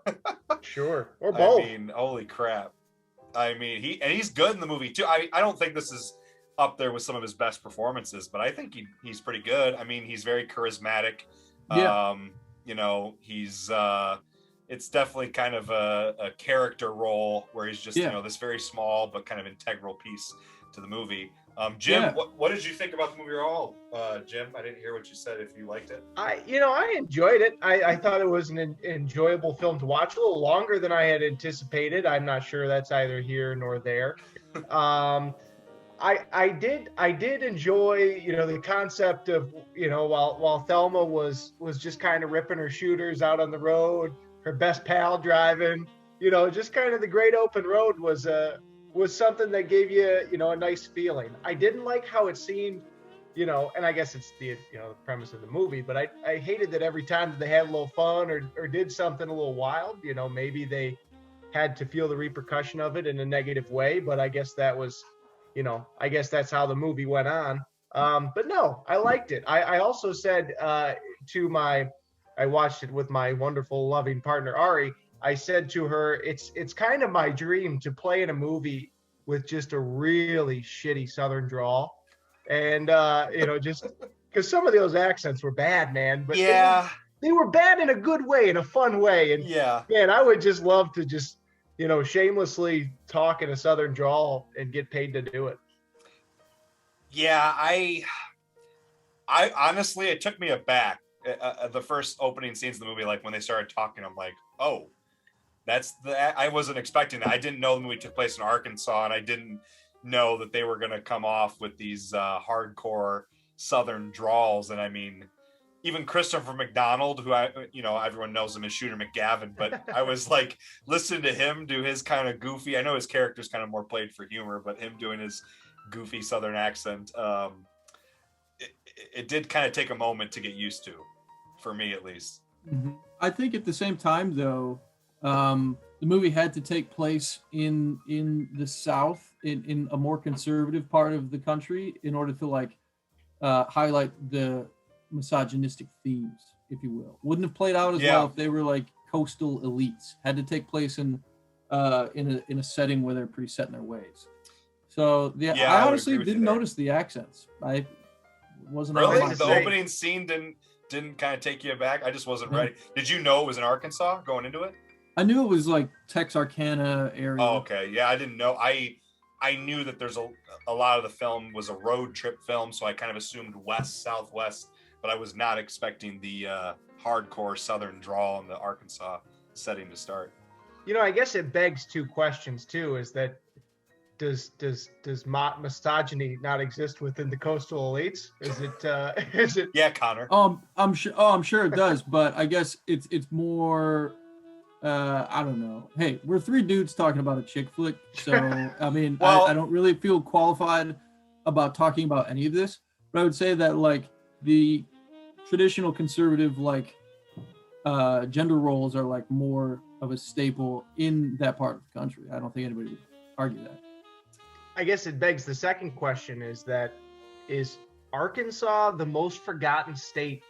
Sure. Or both.
I mean, holy crap. I mean, he's good in the movie too. I don't think this is up there with some of his best performances, but I think he's pretty good. I mean, he's very charismatic. Yeah. He's it's definitely kind of a character role where he's just, this very small but kind of integral piece to the movie. Jim, what did you think about the movie overall? Jim, I didn't hear what you said, if you liked it. I
enjoyed it. I thought it was an enjoyable film to watch, a little longer than I had anticipated. I'm not sure that's either here nor there. I did enjoy, the concept of, while Thelma was just kind of ripping her shooters out on the road, her best pal driving, just kind of the great open road was something that gave you, a nice feeling. I didn't like how it seemed, and I guess it's the premise of the movie, but I hated that every time that they had a little fun or did something a little wild, maybe they had to feel the repercussion of it in a negative way. But I guess that was, I guess that's how the movie went on. But no, I liked it. I also said I watched it with my wonderful, loving partner, Ari. I said to her, it's kind of my dream to play in a movie with just a really shitty Southern drawl. And, just because some of those accents were bad, man. But
yeah,
they were bad in a good way, in a fun way. And
yeah,
man, I would just love to just, shamelessly talk in a Southern drawl and get paid to do it.
Yeah, I honestly, it took me aback. The first opening scenes of the movie, like when they started talking, I'm like, oh, I wasn't expecting that. I didn't know the movie took place in Arkansas, and I didn't know that they were going to come off with these hardcore Southern drawls. And I mean, even Christopher McDonald, who everyone knows him as Shooter McGavin, but I was like listening to him do his kind of goofy. I know his character's kind of more played for humor, but him doing his goofy Southern accent, it did kind of take a moment to get used to, for me at least.
I think at the same time, though, the movie had to take place in the South, in a more conservative part of the country, in order to like highlight the misogynistic themes, if you will. Wouldn't have played out as well if they were like coastal elites. Had to take place in a setting where they're pretty set in their ways. So I honestly didn't notice the accents. I wasn't
really. The opening scene didn't kind of take you aback. I just wasn't ready. Did you know it was in Arkansas going into it?
I knew it was like Texarkana area.
Oh, okay. Yeah, I didn't know. I knew that there's a lot of the film was a road trip film, so I kind of assumed west, southwest, but I was not expecting the hardcore southern drawl in the Arkansas setting to start.
You know, I guess it begs two questions too. Is that does misogyny not exist within the coastal elites? Is it?
Yeah, Connor.
I'm sure it does, but I guess it's more. I don't know. Hey, we're three dudes talking about a chick flick, so I mean, I don't really feel qualified about talking about any of this. But I would say that like the traditional conservative like gender roles are like more of a staple in that part of the country. I don't think anybody would argue that.
I guess it begs the second question: is Arkansas the most forgotten state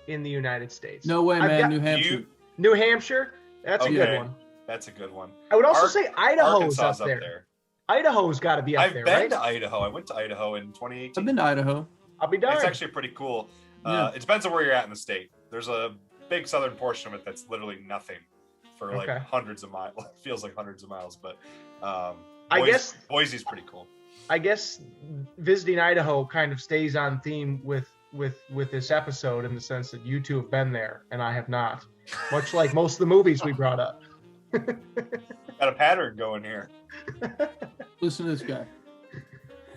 in the United States?
No way, man. New Hampshire.
New Hampshire. That's a good one.
That's a good one.
I would also say Idaho's
up
up there. Idaho's got to be up there, right?
I've been to Idaho. I went to Idaho in 2018.
I've been to Idaho.
I'll be darned.
It's actually pretty cool. It depends on where you're at in the state. There's a big southern portion of it that's literally nothing for like hundreds of miles. It feels like hundreds of miles, but I guess Boise's pretty cool.
I guess visiting Idaho kind of stays on theme with this episode in the sense that you two have been there and I have not. Much like most of the movies we brought up.
Got a pattern going here.
Listen to this guy.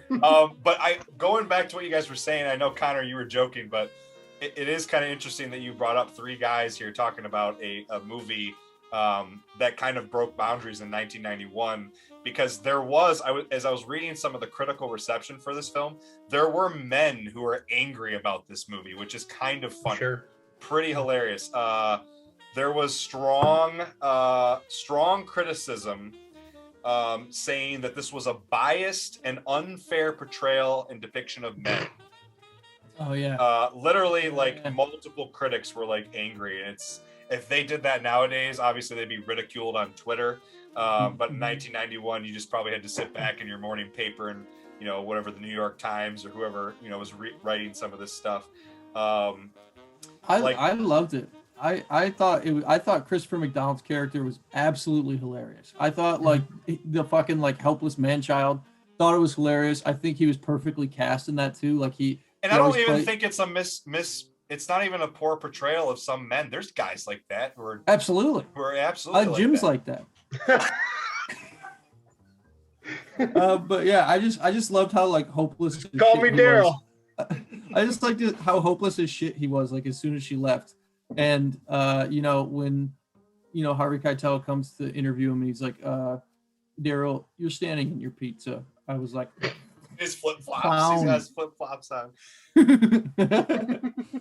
But going back to what you guys were saying, I know Connor, you were joking, but it is kind of interesting that you brought up three guys here talking about a movie that kind of broke boundaries in 1991, because there was, as I was reading some of the critical reception for this film, there were men who were angry about this movie, which is kind of funny.
Sure.
Pretty hilarious. There was strong criticism saying that this was a biased and unfair portrayal and depiction of men.
Oh yeah.
Literally, like multiple critics were like angry. And if they did that nowadays, obviously they'd be ridiculed on Twitter. But in 1991, you just probably had to sit back in your morning paper and whatever the New York Times or whoever was writing some of this stuff.
I loved it. I thought Christopher McDonald's character was absolutely hilarious. I thought like the fucking like helpless man-child, thought it was hilarious. I think he was perfectly cast in that too. Like
I don't even think it's a it's not even a poor portrayal of some men. There's guys like that who are
absolutely Jim's like that. But yeah, I just loved how like hopeless.
Call me Daryl.
I just liked how hopeless as shit he was. Like as soon as she left, and when Harvey Keitel comes to interview him, and he's like, "Daryl, you're standing in your pizza." I was like,
his flip flops. He has flip flops on.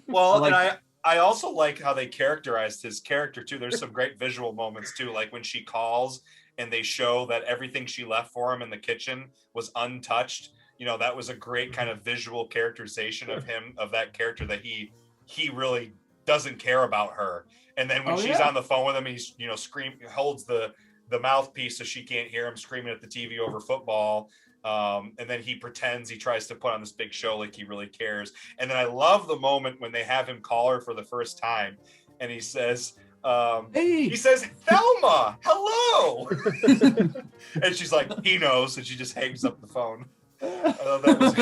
Well, and I also like how they characterized his character too. There's some great visual moments too, like when she calls and they show that everything she left for him in the kitchen was untouched. That was a great kind of visual characterization of him, of that character, that he really doesn't care about her. And then when she's on the phone with him, he's holds the mouthpiece so she can't hear him screaming at the TV over football. And then he pretends, he tries to put on this big show like he really cares. And then I love the moment when they have him call her for the first time, and he says,
hey.
He says, "Thelma, hello." And she's like, he knows, and she just hangs up the phone. I thought that was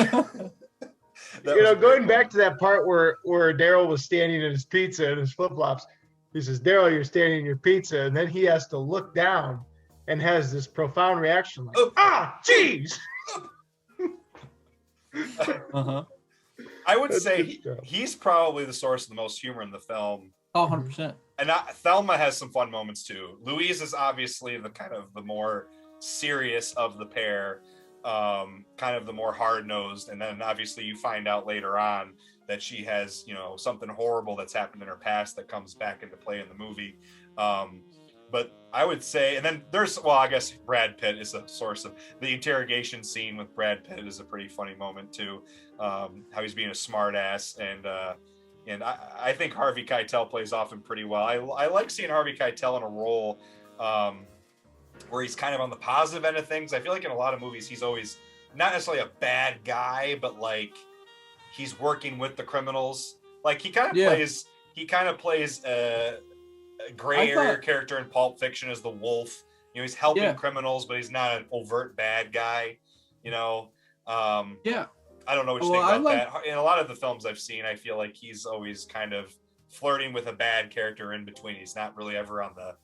going back to that part where Daryl was standing in his pizza and his flip-flops, he says, "Daryl, you're standing in your pizza," and then he has to look down and has this profound reaction like, jeez.
I would say he's probably the source of the most humor in the film.
Oh, 100%.
And Thelma has some fun moments too. Louise is obviously the kind of the more serious of the pair. kind of the more hard-nosed, and then obviously you find out later on that she has, you know, something horrible that's happened in her past that comes back into play in the movie. But I would say, and then there's, well, I guess Brad Pitt is a source of the interrogation scene with Brad Pitt is a pretty funny moment too. How he's being a smart ass, and I think Harvey Keitel plays off him pretty well. I like seeing Harvey Keitel in a role where he's kind of on the positive end of things. I feel like in a lot of movies, he's always not necessarily a bad guy, but like he's working with the criminals. Like he kind of plays a gray area character in Pulp Fiction as the wolf. You know, he's helping criminals, but he's not an overt bad guy. You know, I don't know what you think about that. In a lot of the films I've seen, I feel like he's always kind of flirting with a bad character in between. He's not really ever on the,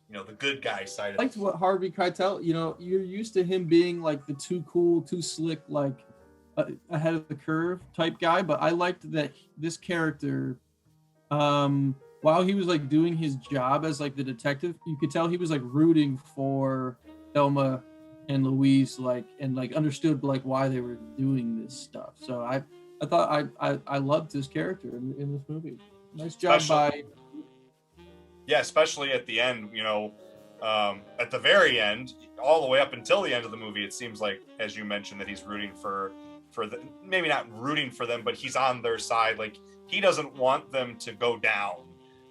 you know, the good guy side. I
liked what Harvey Keitel, you know, you're used to him being like the too cool, too slick, like ahead of the curve type guy, but I liked that this character, while he was like doing his job as like the detective, you could tell he was like rooting for Thelma and Louise, like, and like understood like why they were doing this stuff. So I thought I loved his character in this movie. Nice job
especially at the end, you know, at the very end, all the way up until the end of the movie, it seems like, as you mentioned, that he's rooting for the, maybe not rooting for them, but he's on their side. Like he doesn't want them to go down,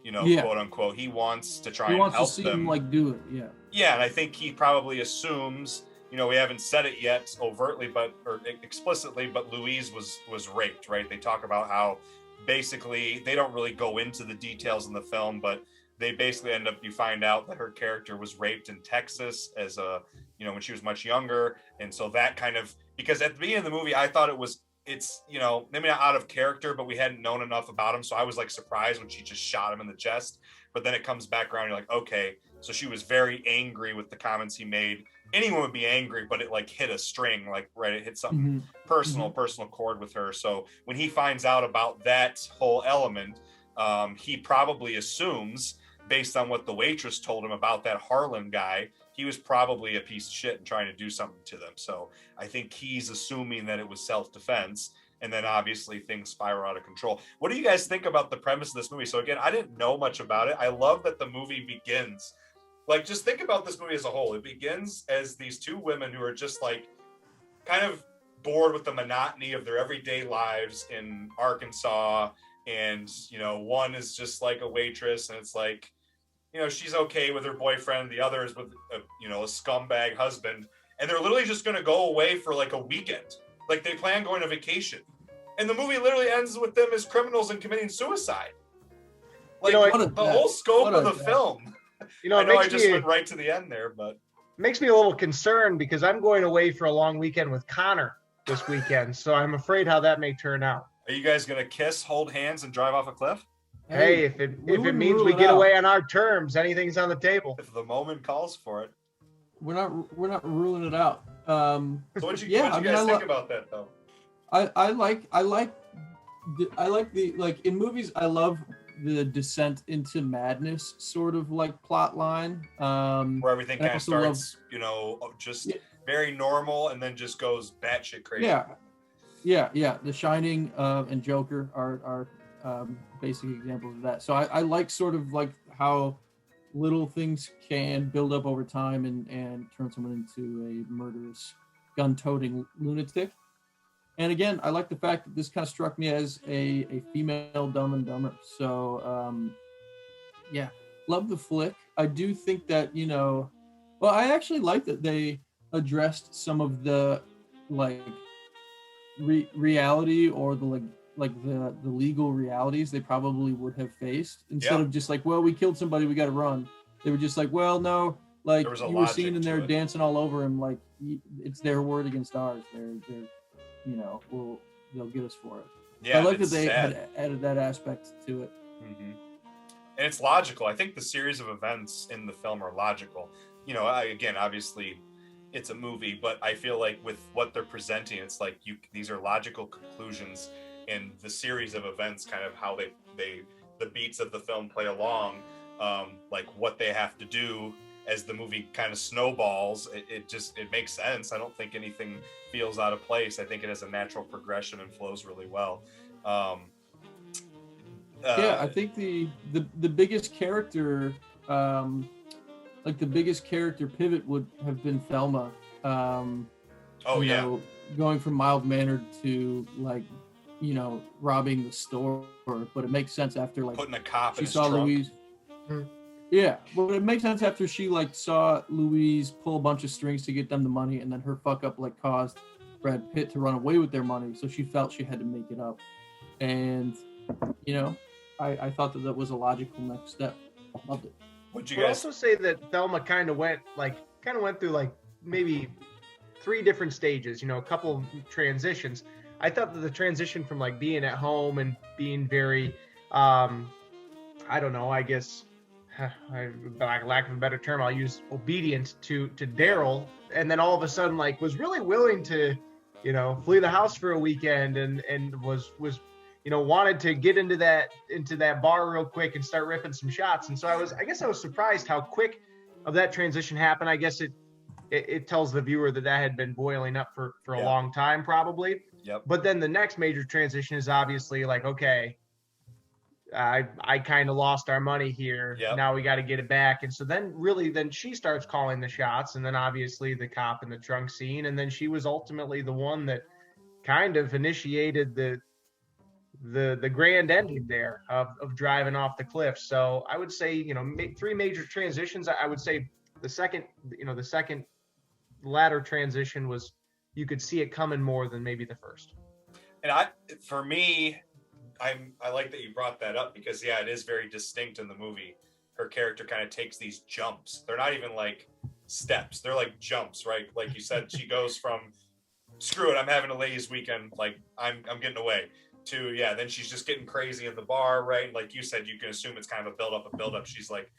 you know, quote unquote. He wants to try and help them. He wants to see them
like do it.
Yeah, and I think he probably assumes, you know, we haven't said it yet overtly, or explicitly, but Louise was raped, right? They talk about how basically they don't really go into the details in the film, but they basically you find out that her character was raped in Texas as a, you know, when she was much younger. And so that kind of, because at the beginning of the movie, I thought it's, you know, maybe not out of character, but we hadn't known enough about him. So I was like surprised when she just shot him in the chest, but then it comes back around. You're like, okay, so she was very angry with the comments he made. Anyone would be angry, but it like hit a string, like, right. It hit something personal chord with her. So when he finds out about that whole element, he probably assumes, based on what the waitress told him about that Harlan guy, he was probably a piece of shit and trying to do something to them. So I think he's assuming that it was self-defense, and then obviously things spiral out of control. What do you guys think about the premise of this movie? So again, I didn't know much about it. I love that the movie begins, like, just think about this movie as a whole. It begins as these two women who are just like kind of bored with the monotony of their everyday lives in Arkansas. And, you know, one is just like a waitress, and it's like, you know, she's okay with her boyfriend. The other is with a scumbag husband. And they're literally just going to go away for like a weekend. Like they plan going on vacation. And the movie literally ends with them as criminals and committing suicide. Like, you know, the whole scope of the film. You know, I just went right to the end there, but
makes me a little concerned because I'm going away for a long weekend with Connor this weekend. So I'm afraid how that may turn out.
Are you guys going to kiss, hold hands, and drive off a cliff?
Hey, if it means we get away on our terms, anything's on the table.
If the moment calls for it.
We're not ruling it out.
So what you guys think about that though?
I like the, like, in movies, I love the descent into madness sort of like plot line.
Where everything kind of starts, you know, just very normal and then just goes batshit crazy. Yeah. The Shining and Joker are basic examples of that. So I like sort of like how little things can build up over time and turn someone into a murderous, gun-toting lunatic. And again, I like the fact that this kind of struck me as a female Dumb and Dumber. So love the flick. I do think that, you know, well, I actually like that they addressed some of the like reality or the the legal realities they probably would have faced instead of just like, well, we killed somebody, we got to run. They were just like, well, no, like you were seen in there dancing all over him, like it's their word against ours. They're you know, they'll get us for it. Yeah,
I like that they had added that aspect to it.
Mm-hmm. And it's logical. I think the series of events in the film are logical. You know, again, obviously it's a movie, but I feel like with what they're presenting, it's like these are logical conclusions in the series of events, kind of how the beats of the film play along, like what they have to do as the movie kind of snowballs, it makes sense. I don't think anything feels out of place. I think it has a natural progression and flows really well.
I think the biggest character, like the biggest character pivot would have been Thelma. Going from mild-mannered to like, robbing the store. But it makes sense after like
putting a cop
she
in his
saw
trunk.
Louise. Yeah, but it makes sense after she like saw Louise pull a bunch of strings to get them the money, and then her fuck up like caused Brad Pitt to run away with their money. So she felt she had to make it up, and I thought that was a logical next step. Loved it.
Would you
I'd
guys
also say that Thelma kind of went through like maybe 3 different stages, a couple of transitions. I thought that the transition from like being at home and being very, I don't know, I guess, by lack of a better term, I'll use obedient to Daryl, and then all of a sudden like was really willing to, flee the house for a weekend and was wanted to get into that bar real quick and start ripping some shots. And so I guess I was surprised how quick of that transition happened. I guess it tells the viewer that had been boiling up for a long time probably.
Yep.
But then the next major transition is obviously like, okay, I kind of lost our money here.
Yep.
Now we got to get it back. And so then she starts calling the shots, and then obviously the cop in the trunk scene. And then she was ultimately the one that kind of initiated the grand ending there of driving off the cliff. So I would say, 3 major transitions. I would say the second latter transition was, you could see it coming more than maybe the first.
And for me, I like that you brought that up, because it is very distinct in the movie. Her character kind of takes these jumps. They're not even like steps. They're like jumps, right? Like you said, she goes from screw it, I'm having a ladies weekend, like I'm getting away, to then she's just getting crazy in the bar, right? Like you said, you can assume it's kind of a build up. She's like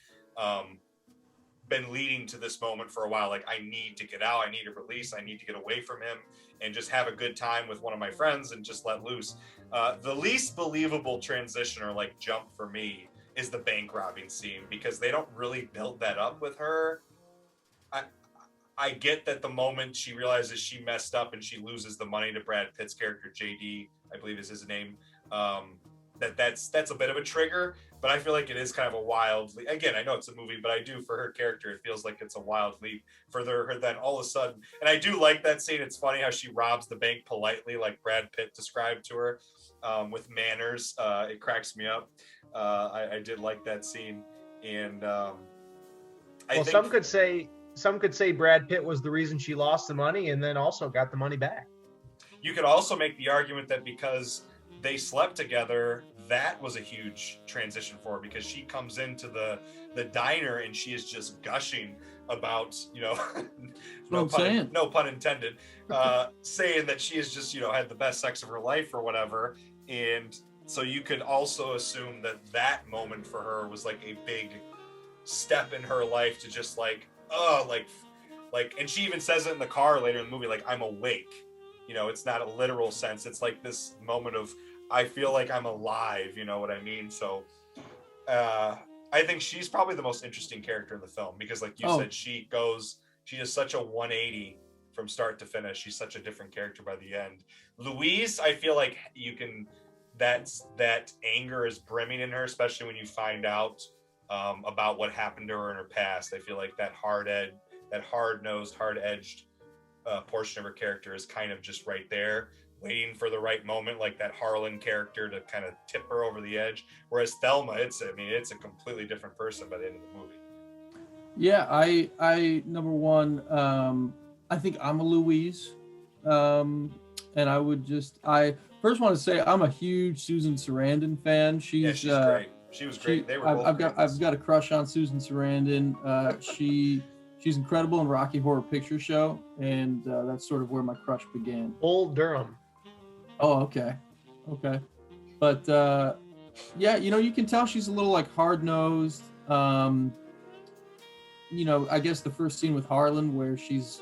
been leading to this moment for a while. Like, I need to get out, I need a release, I need to get away from him and just have a good time with one of my friends and just let loose. The least believable transition or like jump for me is the bank robbing scene, because they don't really build that up with her. I get that the moment she realizes she messed up and she loses the money to Brad Pitt's character, JD, I believe is his name, that's a bit of a trigger, but I feel like it is kind of a wild leap. Again, I know it's a movie, but I do, for her character, it feels like it's a wild leap for her then all of a sudden. And I do like that scene. It's funny how she robs the bank politely, like Brad Pitt described to her, with manners. It cracks me up. I did like that scene. And
some could say Brad Pitt was the reason she lost the money and then also got the money back.
You could also make the argument that because they slept together, that was a huge transition for her, because she comes into the diner and she is just gushing about, no pun intended, saying that she has just, had the best sex of her life or whatever. And so you could also assume that moment for her was like a big step in her life to just like, and she even says it in the car later in the movie, like, I'm awake. It's not a literal sense. It's like this moment of, I feel like I'm alive, you know what I mean? So I think she's probably the most interesting character in the film, because like you said, she does such a 180 from start to finish. She's such a different character by the end. Louise, I feel like that anger is brimming in her, especially when you find out about what happened to her in her past. I feel like that hard-nosed, hard-edged portion of her character is kind of just right there, waiting for the right moment, like that Harlan character to kind of tip her over the edge. Whereas Thelma, it's a completely different person by the end of the movie.
Yeah, I number one, I think I'm a Louise, and I first want to say I'm a huge Susan Sarandon fan. She's
great. She was great.
I've got a crush on Susan Sarandon. She's incredible in Rocky Horror Picture Show, and that's sort of where my crush began.
Old Durham.
Oh, okay. But you can tell she's a little like hard-nosed. I guess the first scene with Harlan where she's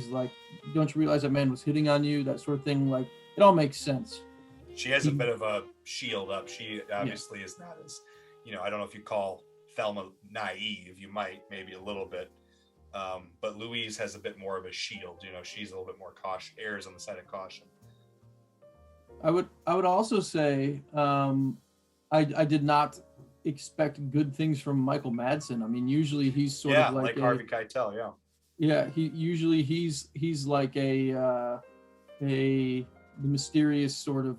like, don't you realize that man was hitting on you? That sort of thing. Like, it all makes sense.
She has a bit of a shield up. She obviously is not as, I don't know if you call Thelma naive. You might maybe a little bit. But Louise has a bit more of a shield. You know, she's a little bit more cautious, errs on the side of caution.
I would also say I did not expect good things from Michael Madsen. I mean, usually he's sort of like
Harvey Keitel.
Yeah, he's like the mysterious sort of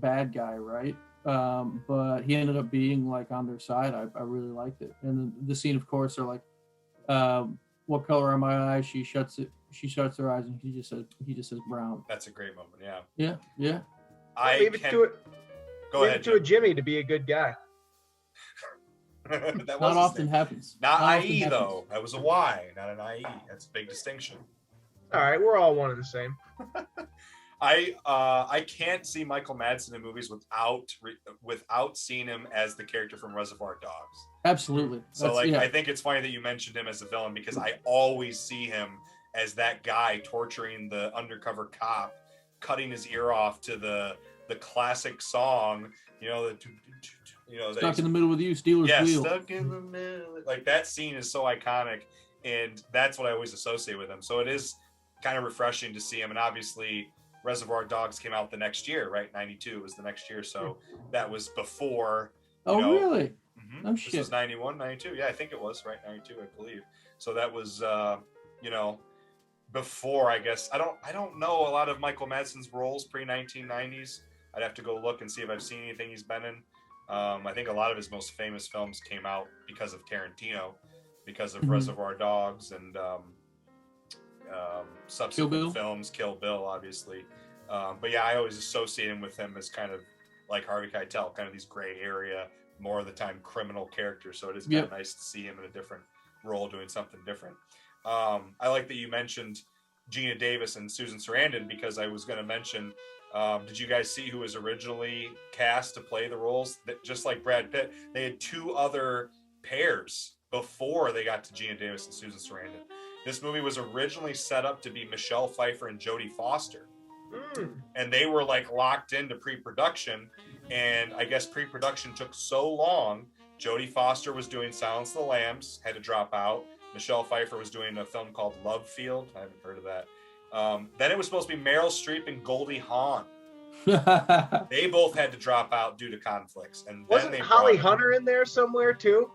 bad guy, right? But he ended up being like on their side. I really liked it. And the scene, of course, are like, what color are my eyes? She shuts her eyes, and he just says brown.
That's a great moment.
Yeah.
Leave it to a Jimmie to be a good guy.
That
not often happens.
Not IE though. That was a Y, not an IE. That's a big distinction.
All right, we're all one and the same.
I can't see Michael Madsen in movies without seeing him as the character from Reservoir Dogs.
Absolutely.
So I think it's funny that you mentioned him as a villain, because I always see him as that guy torturing the undercover cop, cutting his ear off to the classic song,
Stuck in the Middle with You, Steelers Wheel.
Stuck in the middle. Like, that scene is so iconic, and that's what I always associate with him. So it is kind of refreshing to see him. And obviously Reservoir Dogs came out the next year, right? 92 was the next year. So that was before.
Really?
Mm-hmm. This was 91, 92. Yeah, I think it was, right? 92, I believe. So that was, before, I guess. I don't know a lot of Michael Madsen's roles pre-1990s. I'd have to go look and see if I've seen anything he's been in. I think a lot of his most famous films came out because of Tarantino, because of Reservoir Dogs and subsequent films, Kill Bill, obviously. But yeah, I always associate him with him as kind of like Harvey Keitel, kind of these gray area, more of the time criminal characters. So it is kind of nice to see him in a different role doing something different. I like that you mentioned Geena Davis and Susan Sarandon, because I was going to mention, did you guys see who was originally cast to play the roles? That, just like Brad Pitt, they had two other pairs before they got to Geena Davis and Susan Sarandon. This movie was originally set up to be Michelle Pfeiffer and Jodie Foster. And they were like locked into pre-production, and I guess pre-production took so long. Jodie Foster was doing Silence of the Lambs, had to drop out. Michelle Pfeiffer was doing a film called Love Field. I haven't heard of that. Then it was supposed to be Meryl Streep and Goldie Hawn. They both had to drop out due to conflicts. And
wasn't Holly Hunter in there somewhere too?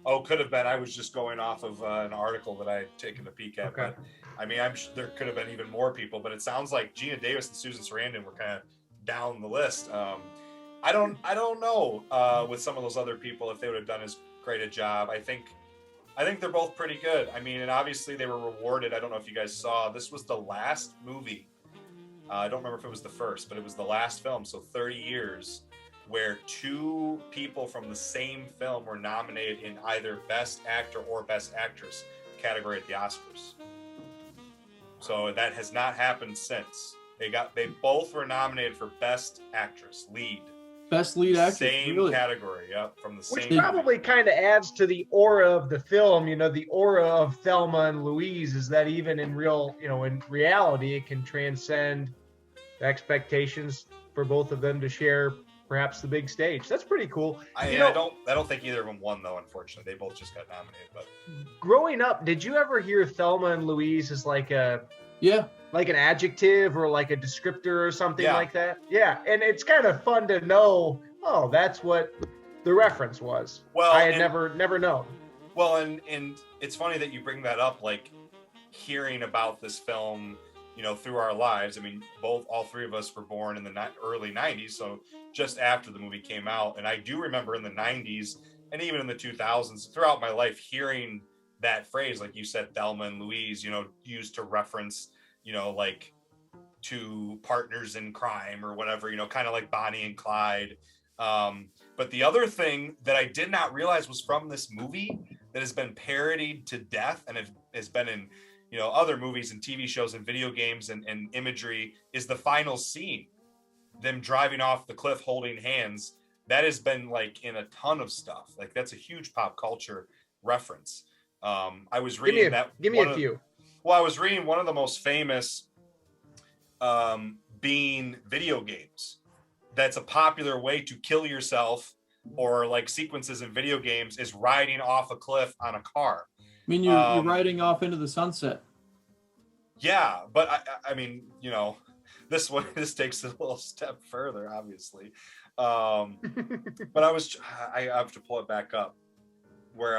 Oh, could have been. I was just going off of an article that I had taken a peek at.
Okay.
But I mean, I'm sure there could have been even more people, but it sounds like Geena Davis and Susan Sarandon were kind of down the list. I don't know with some of those other people if they would have done as great a job. I think they're both pretty good. I mean, and obviously they were rewarded. I don't know if you guys saw, this was the last movie. I don't remember if it was the first, but it was the last film. So 30 years where two people from the same film were nominated in either Best Actor or Best Actress category at the Oscars. So that has not happened since. They both were nominated for Best Actress, lead.
Best lead actress.
Same category, from the same.
Which probably kind of adds to the aura of the film. The aura of Thelma and Louise is that even in in reality, it can transcend the expectations for both of them to share perhaps the big stage. That's pretty cool.
I don't think either of them won though. Unfortunately, they both just got nominated. But
growing up, did you ever hear Thelma and Louise as like an adjective or like a descriptor or something like that? Yeah, and it's kind of fun to know. Oh, that's what the reference was. Well, I had never known.
Well, and it's funny that you bring that up. Like hearing about this film, through our lives. I mean, all three of us were born in the early 90s, so just after the movie came out. And I do remember in the 90s and even in the 2000s, throughout my life, hearing that phrase, like you said, Thelma and Louise, used to reference, like to partners in crime or whatever, kind of like Bonnie and Clyde. But the other thing that I did not realize was from this movie that has been parodied to death and has been in other movies and TV shows and video games and imagery is the final scene, them driving off the cliff holding hands. That has been like in a ton of stuff. Like that's a huge pop culture reference. I was reading
Give me a few.
Well, I was reading one of the most famous being video games. That's a popular way to kill yourself or like sequences in video games is riding off a cliff on a car.
I mean, you're riding off into the sunset.
Yeah, but I mean, you know, this takes it a little step further, obviously. But I have to pull it back up where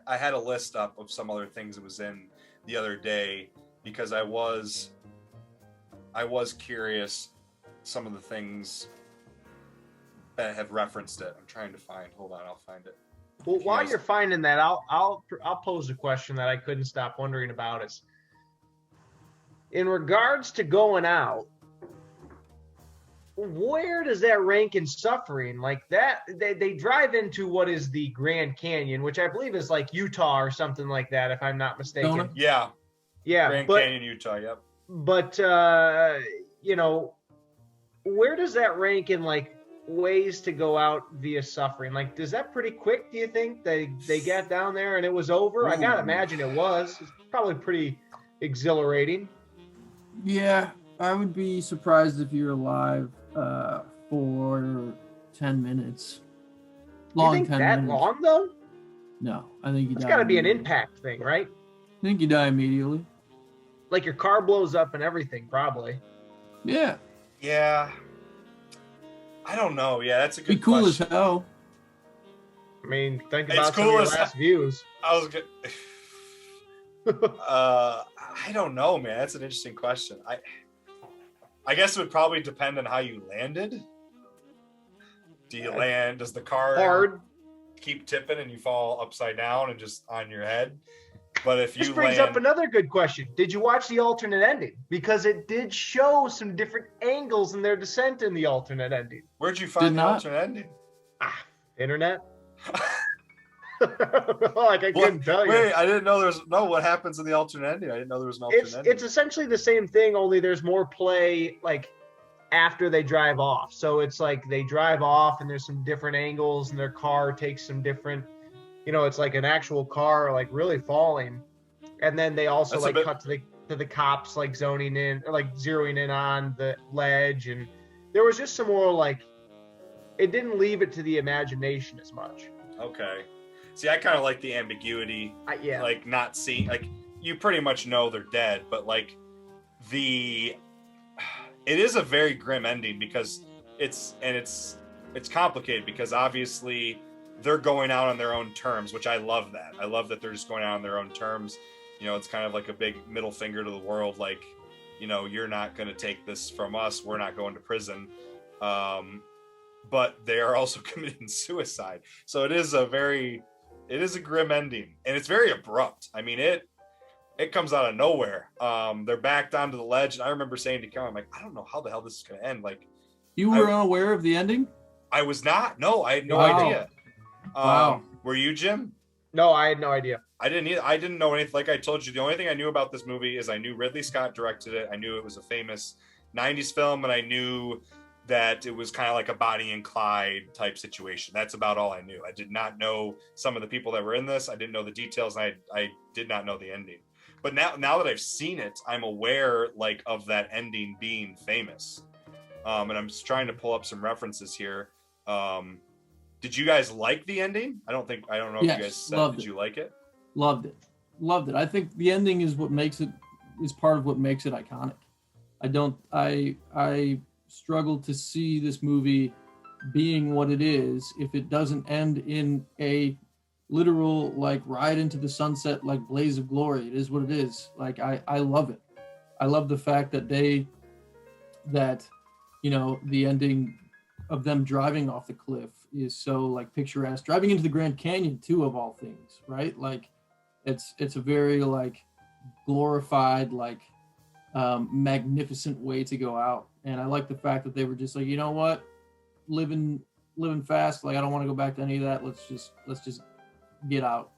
I had a list up of some other things it was in the other day, because I was curious some of the things that have referenced it. I'm trying to find. Hold on, I'll find it.
Well, while you're finding that, I'll pose a question that I couldn't stop wondering about. Is in regards to going out, where does that rank in suffering? Like that, they drive into what is the Grand Canyon, which I believe is like Utah or something like that, if I'm not mistaken.
Yeah.
Yeah.
Canyon, Utah. Yep.
But you know, where does that rank in like ways to go out via suffering? Like, is that pretty quick? Do you think they got down there and it was over?
Ooh.
I gotta imagine it was. It's probably pretty exhilarating.
Yeah, I would be surprised if you're alive for 10 minutes.
You think
10
that
minutes.
long though?
No, I think you die.
It's got to be an
immediately.
impact thing, right?
I think you die immediately.
Like your car blows up and everything, probably.
Yeah.
Yeah. I don't know. Yeah, that's a good
Be cool
question.
as hell.
I mean, think
It's
about some
cool
of
as
your last views.
I was good. I don't know, man. That's an interesting question. I guess it would probably depend on how you landed. Do you land? Does the car
Hard.
keep tipping and you fall upside down and just on your head? But if you
This brings
land,
up another good question. Did you watch the alternate ending? Because it did show some different angles in their descent in the alternate ending.
where'd you find
Did
the
not.
alternate ending?
Internet? Like I couldn't tell you.
Wait, I didn't know what happens in the alternate ending. I didn't know there was an alternate ending.
It's essentially the same thing, only there's more play like after they drive off. So it's like they drive off and there's some different angles and their car takes some different, you know, it's like an actual car like really falling. And then they also
That's
cut to the cops like zoning in or like zeroing in on the ledge, and there was just some more like it didn't leave it to the imagination as much.
Okay. See, I kind of like the ambiguity.
Yeah.
Like not seeing, like you pretty much know they're dead, but like it is a very grim ending because it's complicated because obviously they're going out on their own terms, which I love that. I love that they're just going out on their own terms. You know, it's kind of like a big middle finger to the world. Like, you know, you're not going to take this from us. We're not going to prison. But they are also committing suicide. So it is a grim ending, and it's very abrupt. I mean, it comes out of nowhere. They're backed onto the ledge, and I remember saying to Karen, I'm like, I don't know how the hell this is going to end. Like,
You were unaware of the ending?
I was not. No, I had no
Wow.
idea.
Wow.
Were you, Jim?
No, I had no idea.
I didn't either. I didn't know anything. Like I told you, the only thing I knew about this movie is I knew Ridley Scott directed it. I knew it was a famous 90s film, and I knew that it was kind of like a Bonnie and Clyde type situation. That's about all I knew. I did not know some of the people that were in this. I didn't know the details, and I did not know the ending. But now that I've seen it, I'm aware like of that ending being famous. And I'm just trying to pull up some references here. Did you guys like the ending? I don't know if
Yes,
you guys said,
loved
did
it.
you like it?
Loved it. I think the ending is part of what makes it iconic. I struggle to see this movie being what it is if it doesn't end in a literal like ride into the sunset like blaze of glory. It is what it is. Like I love it. I love the fact that the ending of them driving off the cliff is so like picturesque, driving into the Grand Canyon too, of all things, right? Like it's a very like glorified, like magnificent way to go out. And I like the fact that they were just like, you know what, living fast, like I don't want to go back to any of that. Let's just get out.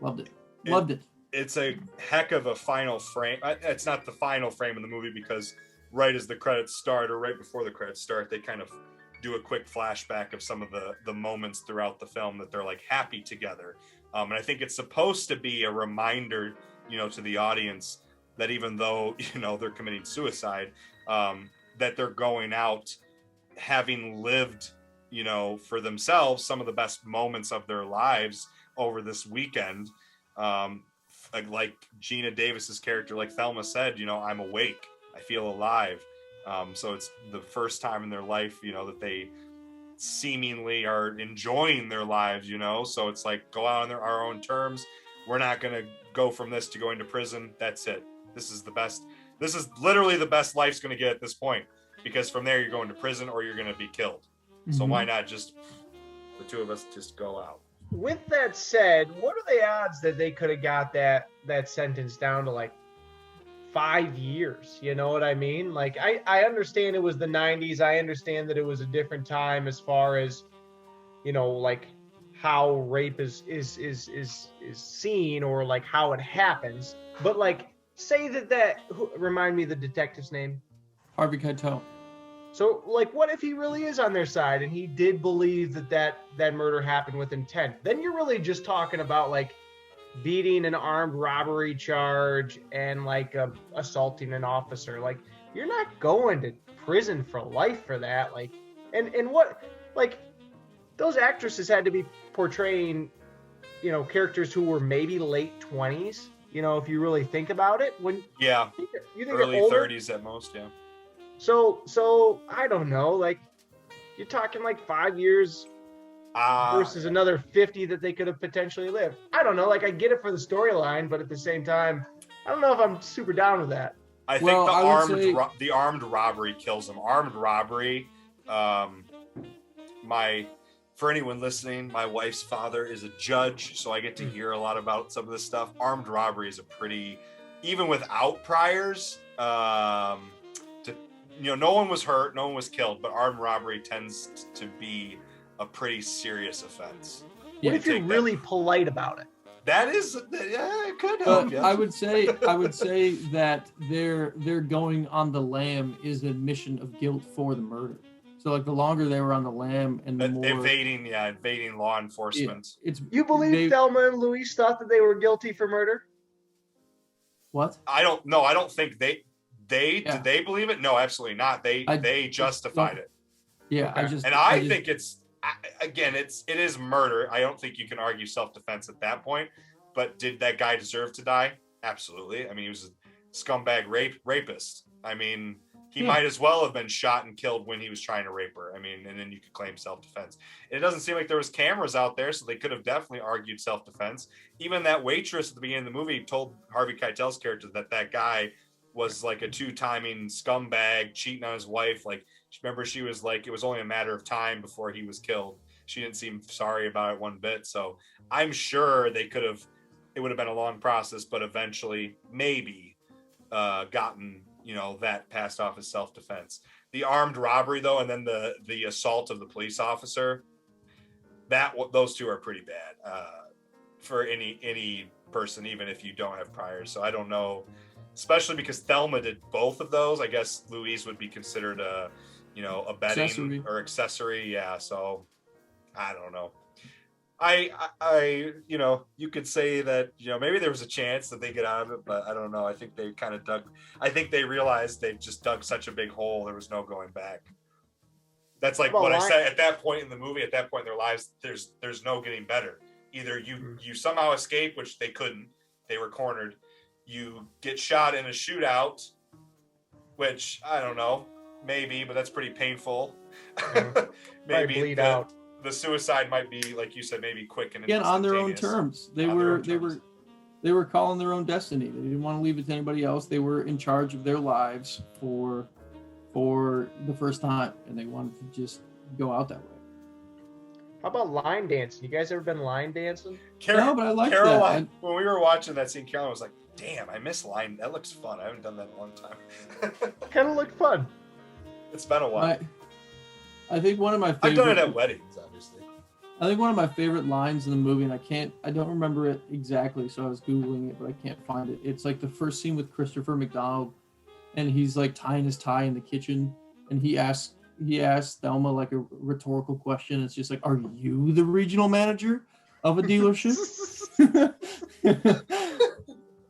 Loved it.
It's a heck of a final frame. It's not the final frame in the movie because right as the credits start or right before the credits start, they kind of do a quick flashback of some of the moments throughout the film that they're like happy together. And I think it's supposed to be a reminder, to the audience that even though, they're committing suicide, that they're going out having lived, for themselves some of the best moments of their lives over this weekend. Like Gina Davis's character, like Thelma said, I'm awake, I feel alive. So it's the first time in their life, that they seemingly are enjoying their lives, so it's like, go out on our own terms. We're not going to go from this to going to prison. That's it. This is literally the best life's going to get at this point, because from there you're going to prison or you're going to be killed. Mm-hmm. So why not just the two of us just go out?
With that said, what are the odds that they could have got that sentence down to like 5 years? You know what I mean? Like, I understand it was the 90s. I understand that it was a different time as far as, like how rape is seen, or like how it happens. But like, say remind me the detective's name.
Harvey Keitel.
So like, what if he really is on their side and he did believe that murder happened with intent? Then you're really just talking about like beating an armed robbery charge and like assaulting an officer. Like, you're not going to prison for life for that. Like, and what, like, those actresses had to be portraying, characters who were maybe late 20s. If you really think about it, you think
early 30s at most, yeah.
So I don't know, like, you're talking like 5 years versus another 50 that they could have potentially lived. I don't know, like, I get it for the storyline, but at the same time, I don't know if I'm super down with that.
I think the armed robbery kills him. Armed robbery, for anyone listening, my wife's father is a judge, so I get to hear a lot about some of this stuff. Armed robbery is a pretty, even without priors, no one was hurt, no one was killed, but armed robbery tends to be a pretty serious offense.
What if you're really polite about it?
It could help. Yes.
I would say that they're going on the lam is admission of guilt for the murder. So like, the longer they were on the lam and the more
evading law enforcement.
You believe Thelma and Louise thought that they were guilty for murder?
What?
I don't know. I don't think did they believe it? No, absolutely not. They justified it.
Yeah,
okay. I think it is murder. I don't think you can argue self-defense at that point. But did that guy deserve to die? Absolutely. I mean, he was a scumbag rapist. I mean, he might as well have been shot and killed when he was trying to rape her. I mean, and then you could claim self-defense. It doesn't seem like there was cameras out there, so they could have definitely argued self-defense. Even that waitress at the beginning of the movie told Harvey Keitel's character that guy was like a two-timing scumbag, cheating on his wife. Like, remember, she was like, it was only a matter of time before he was killed. She didn't seem sorry about it one bit. So I'm sure it would have been a long process, but eventually maybe gotten, that passed off as self-defense. The armed robbery though, and then the assault of the police officer, those two are pretty bad for any person, even if you don't have priors. So I don't know, especially because Thelma did both of those. I guess Louise would be considered a abetting or accessory. Yeah. So I don't know. I you could say that, maybe there was a chance that they get out of it, but I don't know. I think they realized they've just dug such a big hole. There was no going back. That's like what I said at that point in the movie, at that point in their lives, there's no getting better. Either you somehow escape, which they couldn't, they were cornered. You get shot in a shootout, which I don't know, maybe, but that's pretty painful. Maybe
bleed out.
The suicide might be, like you said, maybe quick and
again on their own terms. They were calling their own destiny. They didn't want to leave it to anybody else. They were in charge of their lives for the first time, and they wanted to just go out that way.
How about line dancing? You guys ever been line dancing?
No, but I like that.
When we were watching that scene, Caroline was like, "Damn, I miss line. That looks fun. I haven't done that in a long time."
Kind of looked fun.
It's been a while.
I think one of my favorite...
I've done it at weddings, obviously.
I think one of my favorite lines in the movie, and I don't remember it exactly, so I was Googling it, but I can't find it. It's like the first scene with Christopher McDonald, and he's like tying his tie in the kitchen, and he asks Thelma like a rhetorical question. It's just like, "Are you the regional manager of a dealership?"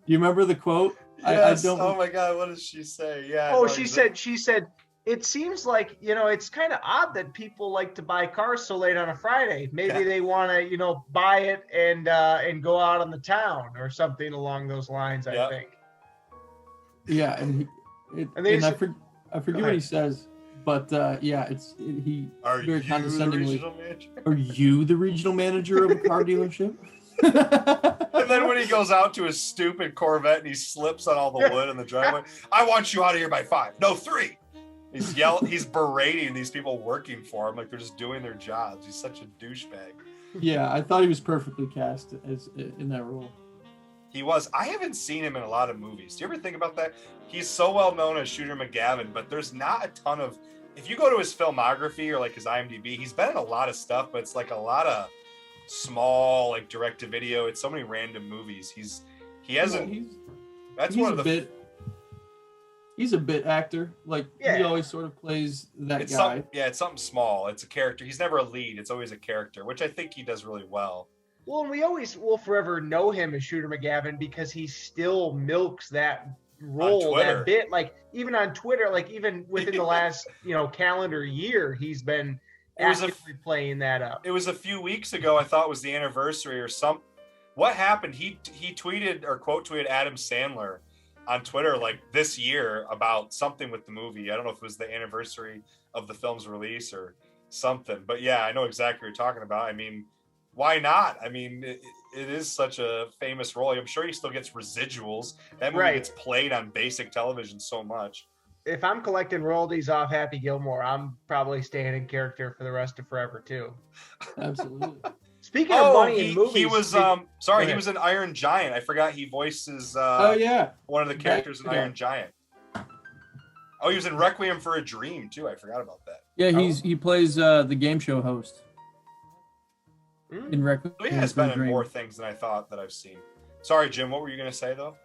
You remember the quote?
Yes. I don't... Oh my God, what does she say? Yeah.
Oh, she said, it seems like, it's kind of odd that people like to buy cars so late on a Friday. Maybe they want to, buy it and go out on the town or something along those lines, I think.
Yeah, and I forget what he says, but he very condescendingly. Are you the regional manager of a car dealership?
And then when he goes out to his stupid Corvette and he slips on all the wood in the driveway, I want you out of here by 5. No, 3. He's berating these people working for him like they're just doing their jobs. He's such a douchebag.
Yeah, I thought he was perfectly cast as in that role.
He was. I haven't seen him in a lot of movies. Do you ever think about that? He's so well known as Shooter McGavin, but there's not a ton of. If you go to his filmography or like his IMDb, he's been in a lot of stuff, but it's like a lot of small, like direct to video. It's so many random movies. He hasn't. That's one of the.
He's a bit actor. Like he always sort of plays that guy.
It's something small. It's a character. He's never a lead. It's always a character, which I think he does really well.
Well, and we always will forever know him as Shooter McGavin because he still milks that role, that bit. Like even on Twitter, like even within the last calendar year, he's been actively playing that up.
It was a few weeks ago. I thought it was the anniversary or something. What happened? He tweeted or quote tweeted Adam Sandler on Twitter like this year about something with the movie. I don't know if it was the anniversary of the film's release or something, but yeah, I know exactly what you're talking about. I mean, why not? I mean, it is such a famous role. I'm sure he still gets residuals. That movie gets played on basic television so much.
If I'm collecting royalties off Happy Gilmore, I'm probably staying in character for the rest of forever too.
Absolutely.
Speaking of money in movies,
he was he was in Iron Giant. I forgot he voices one of the characters in Iron Giant. Oh, he was in Requiem for a Dream too. I forgot about that.
Yeah, he plays the game show host. In Requiem.
He has been in more things than I thought that I've seen. Sorry, Jim, what were you gonna say though?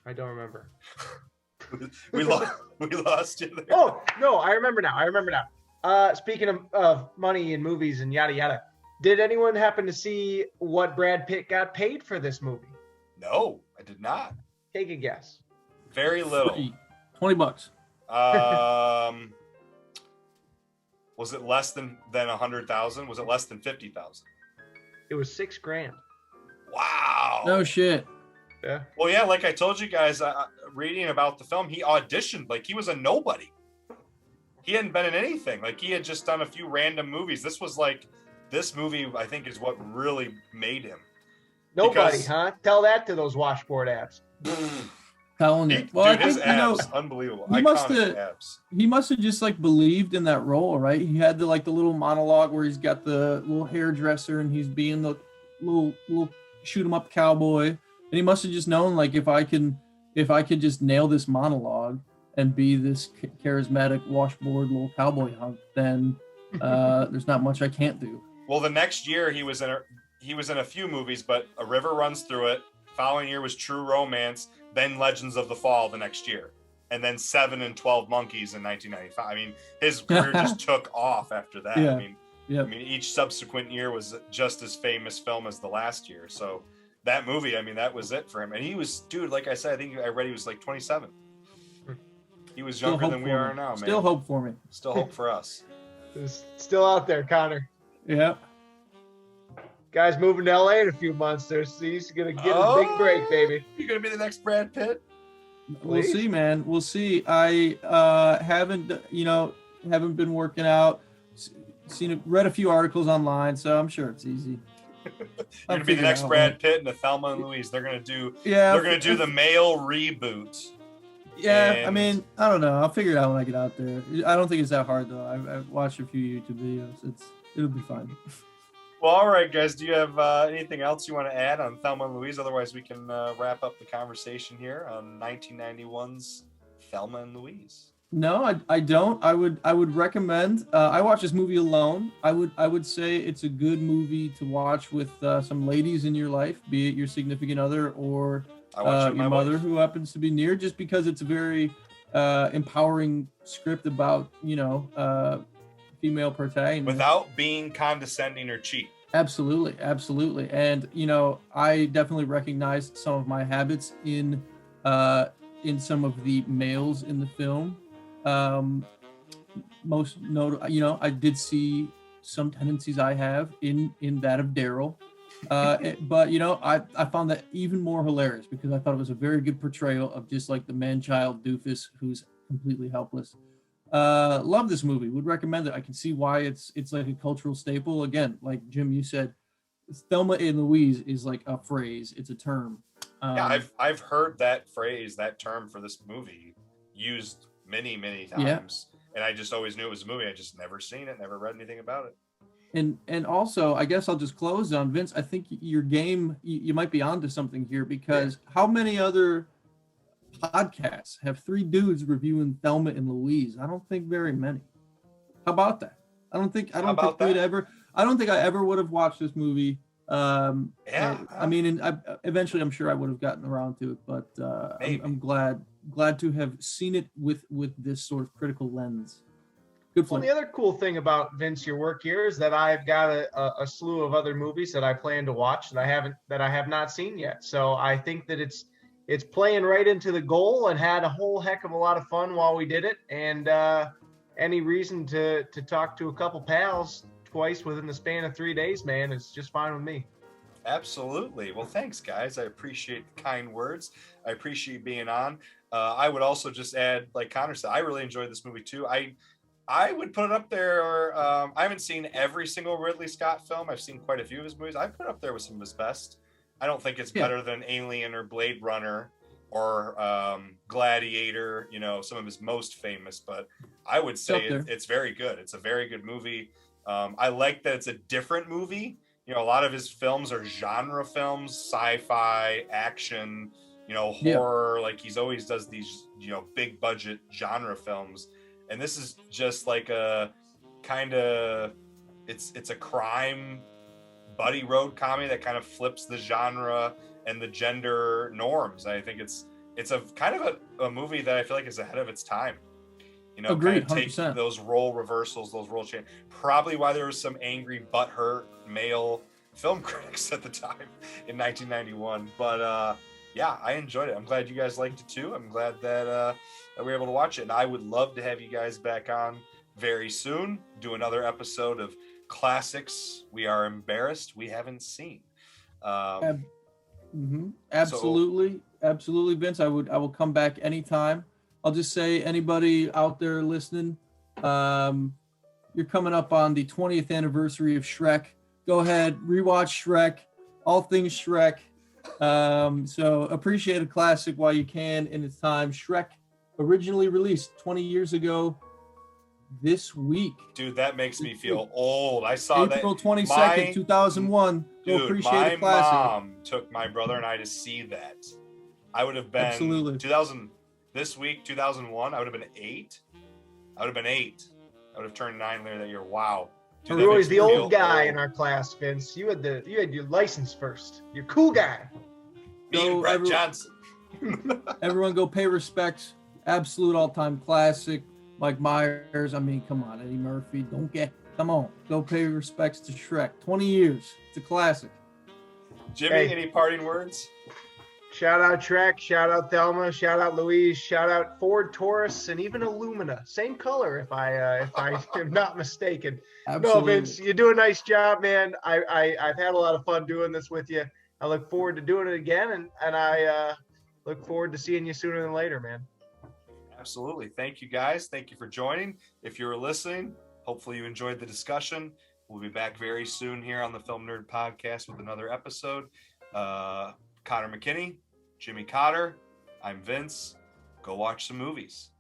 I don't remember.
we lost you there.
Oh no, I remember now. Speaking of money in movies and yada yada, did anyone happen to see what Brad Pitt got paid for this movie?
No, I did not.
Take a guess.
Very little.
$20.
Was it less than 100,000? Was it less than 50,000?
It was $6,000.
Wow.
No shit.
Yeah.
Well, yeah, like I told you guys, reading about the film, he auditioned like he was a nobody. He hadn't been in anything. Like he had just done a few random movies. This movie, I think, is what really made him.
Nobody, huh? Tell that to those washboard abs.
Telling you.
Well, dude, his abs, unbelievable.
He must have just like believed in that role, right? He had the little monologue where he's got the little hairdresser and he's being the little shoot 'em up cowboy, and he must have just known like if I could just nail this monologue and be this charismatic washboard little cowboy hunk, then there's not much I can't do.
Well, the next year he was in a few movies, but A River Runs Through It. Following year was True Romance, then Legends of the Fall the next year, and then 7 and 12 Monkeys in 1995. I mean, his career just took off after that.
Yeah.
I mean, each subsequent year was just as famous film as the last year. So that movie, I mean, that was it for him. And he was, dude, like I said, I think I read he was like 27. He was younger than we are now, man.
Still hope for me.
Still hope for us.
It's still out there, Connor.
Yeah.
Guy's moving to LA in a few months. He's going to get a big break, baby.
You're going to be the next Brad Pitt?
We'll see, man. We'll see. I haven't been working out. Read a few articles online, so I'm sure it's easy.
You're going to be the next Brad Pitt and the Thelma Louise. They're going to do the male reboot.
Yeah, and I mean, I don't know. I'll figure it out when I get out there. I don't think it's that hard though. I've watched a few YouTube videos. It'll be fine.
Well, all right, guys. Do you have anything else you want to add on Thelma and Louise? Otherwise, we can wrap up the conversation here on 1991's Thelma and Louise.
No, I don't. I would recommend. I watched this movie alone. I would say it's a good movie to watch with some ladies in your life, be it your significant other or your mother who happens to be near, just because it's a very empowering script about female protagonist
without being condescending or cheap.
Absolutely. And I definitely recognized some of my habits in in some of the males in the film. Most notable, I did see some tendencies I have in that of Daryl. But I found that even more hilarious because I thought it was a very good portrayal of just like the man-child doofus who's completely helpless. Love this movie. Would recommend it. I can see why it's like a cultural staple. Again, like Jim, you said, Thelma and Louise is like a phrase. It's a term.
Yeah, I've heard that phrase, that term for this movie used many times, and I just always knew it was a movie. I just never seen it, never read anything about it.
And also, I guess I'll just close on Vince. I think your game, you might be onto something here because how many other podcasts have three dudes reviewing Thelma and Louise? I don't think very many. How about that? I don't think I ever would have watched this movie. I mean, eventually I'm sure I would have gotten around to it, but I'm glad to have seen it with this sort of critical lens. Good
Well, the other cool thing about Vince, your work here, is that I've got a slew of other movies that I plan to watch that I have not seen yet. So I think that it's playing right into the goal, and had a whole heck of a lot of fun while we did it. And any reason to talk to a couple pals twice within the span of 3 days, man, is just fine with me.
Absolutely. Well, thanks, guys. I appreciate the kind words. I appreciate being on. I would also just add, like Connor said, I really enjoyed this movie too. I would put it up there. I haven't seen every single Ridley Scott film. I've seen quite a few of his movies. I'd put it up there with some of his best. I don't think it's better than Alien or Blade Runner or Gladiator, some of his most famous, but I would say it's very good. It's a very good movie. I like that it's a different movie. A lot of his films are genre films, sci-fi, action, horror. Like he's always does these, big budget genre films. And this is just like a kind of, it's a crime buddy road comedy that kind of flips the genre and the gender norms. I think it's a kind of a movie that I feel like is ahead of its time.
Agreed,
kind of take
100%.
Those role reversals, those role changes. Probably why there was some angry, butthurt male film critics at the time in 1991. But yeah, I enjoyed it. I'm glad you guys liked it too. I'm glad that we were able to watch it. And I would love to have you guys back on very soon, do another episode of classics we are embarrassed we haven't seen.
Absolutely, Vince. I will come back anytime. I'll just say, anybody out there listening, you're coming up on the 20th anniversary of Shrek. Go ahead, rewatch Shrek, all things Shrek. So appreciate a classic while you can in its time. Shrek, originally released 20 years ago this week.
Dude, that makes me feel old. I saw
April 22nd, 2001. Go appreciate a classic.
My mom took my brother and I to see that. I would have been 2000. This week, 2001, I would have been 8. I would have turned 9 later that year. Wow.
Dude, you're always the old guy in our class, Vince. You had your license first. You're a cool guy.
Me and Brett Johnson.
Everyone go pay respects. Absolute all-time classic. Mike Myers. I mean, come on. Eddie Murphy. Come on. Go pay respects to Shrek. 20 years. It's a classic.
Jimmy, any parting words?
Shout out Shrek, shout out Thelma, shout out Louise, shout out Ford Taurus, and even Illumina. Same color, if I am not mistaken.
Absolutely.
No, Vince, you do a nice job, man. I've had a lot of fun doing this with you. I look forward to doing it again, and I look forward to seeing you sooner than later, man.
Absolutely. Thank you, guys. Thank you for joining. If you were listening, hopefully you enjoyed the discussion. We'll be back very soon here on the Film Nerd Podcast with another episode. Connor McKinney, Jimmie Cotter, I'm Vince. Go watch some movies.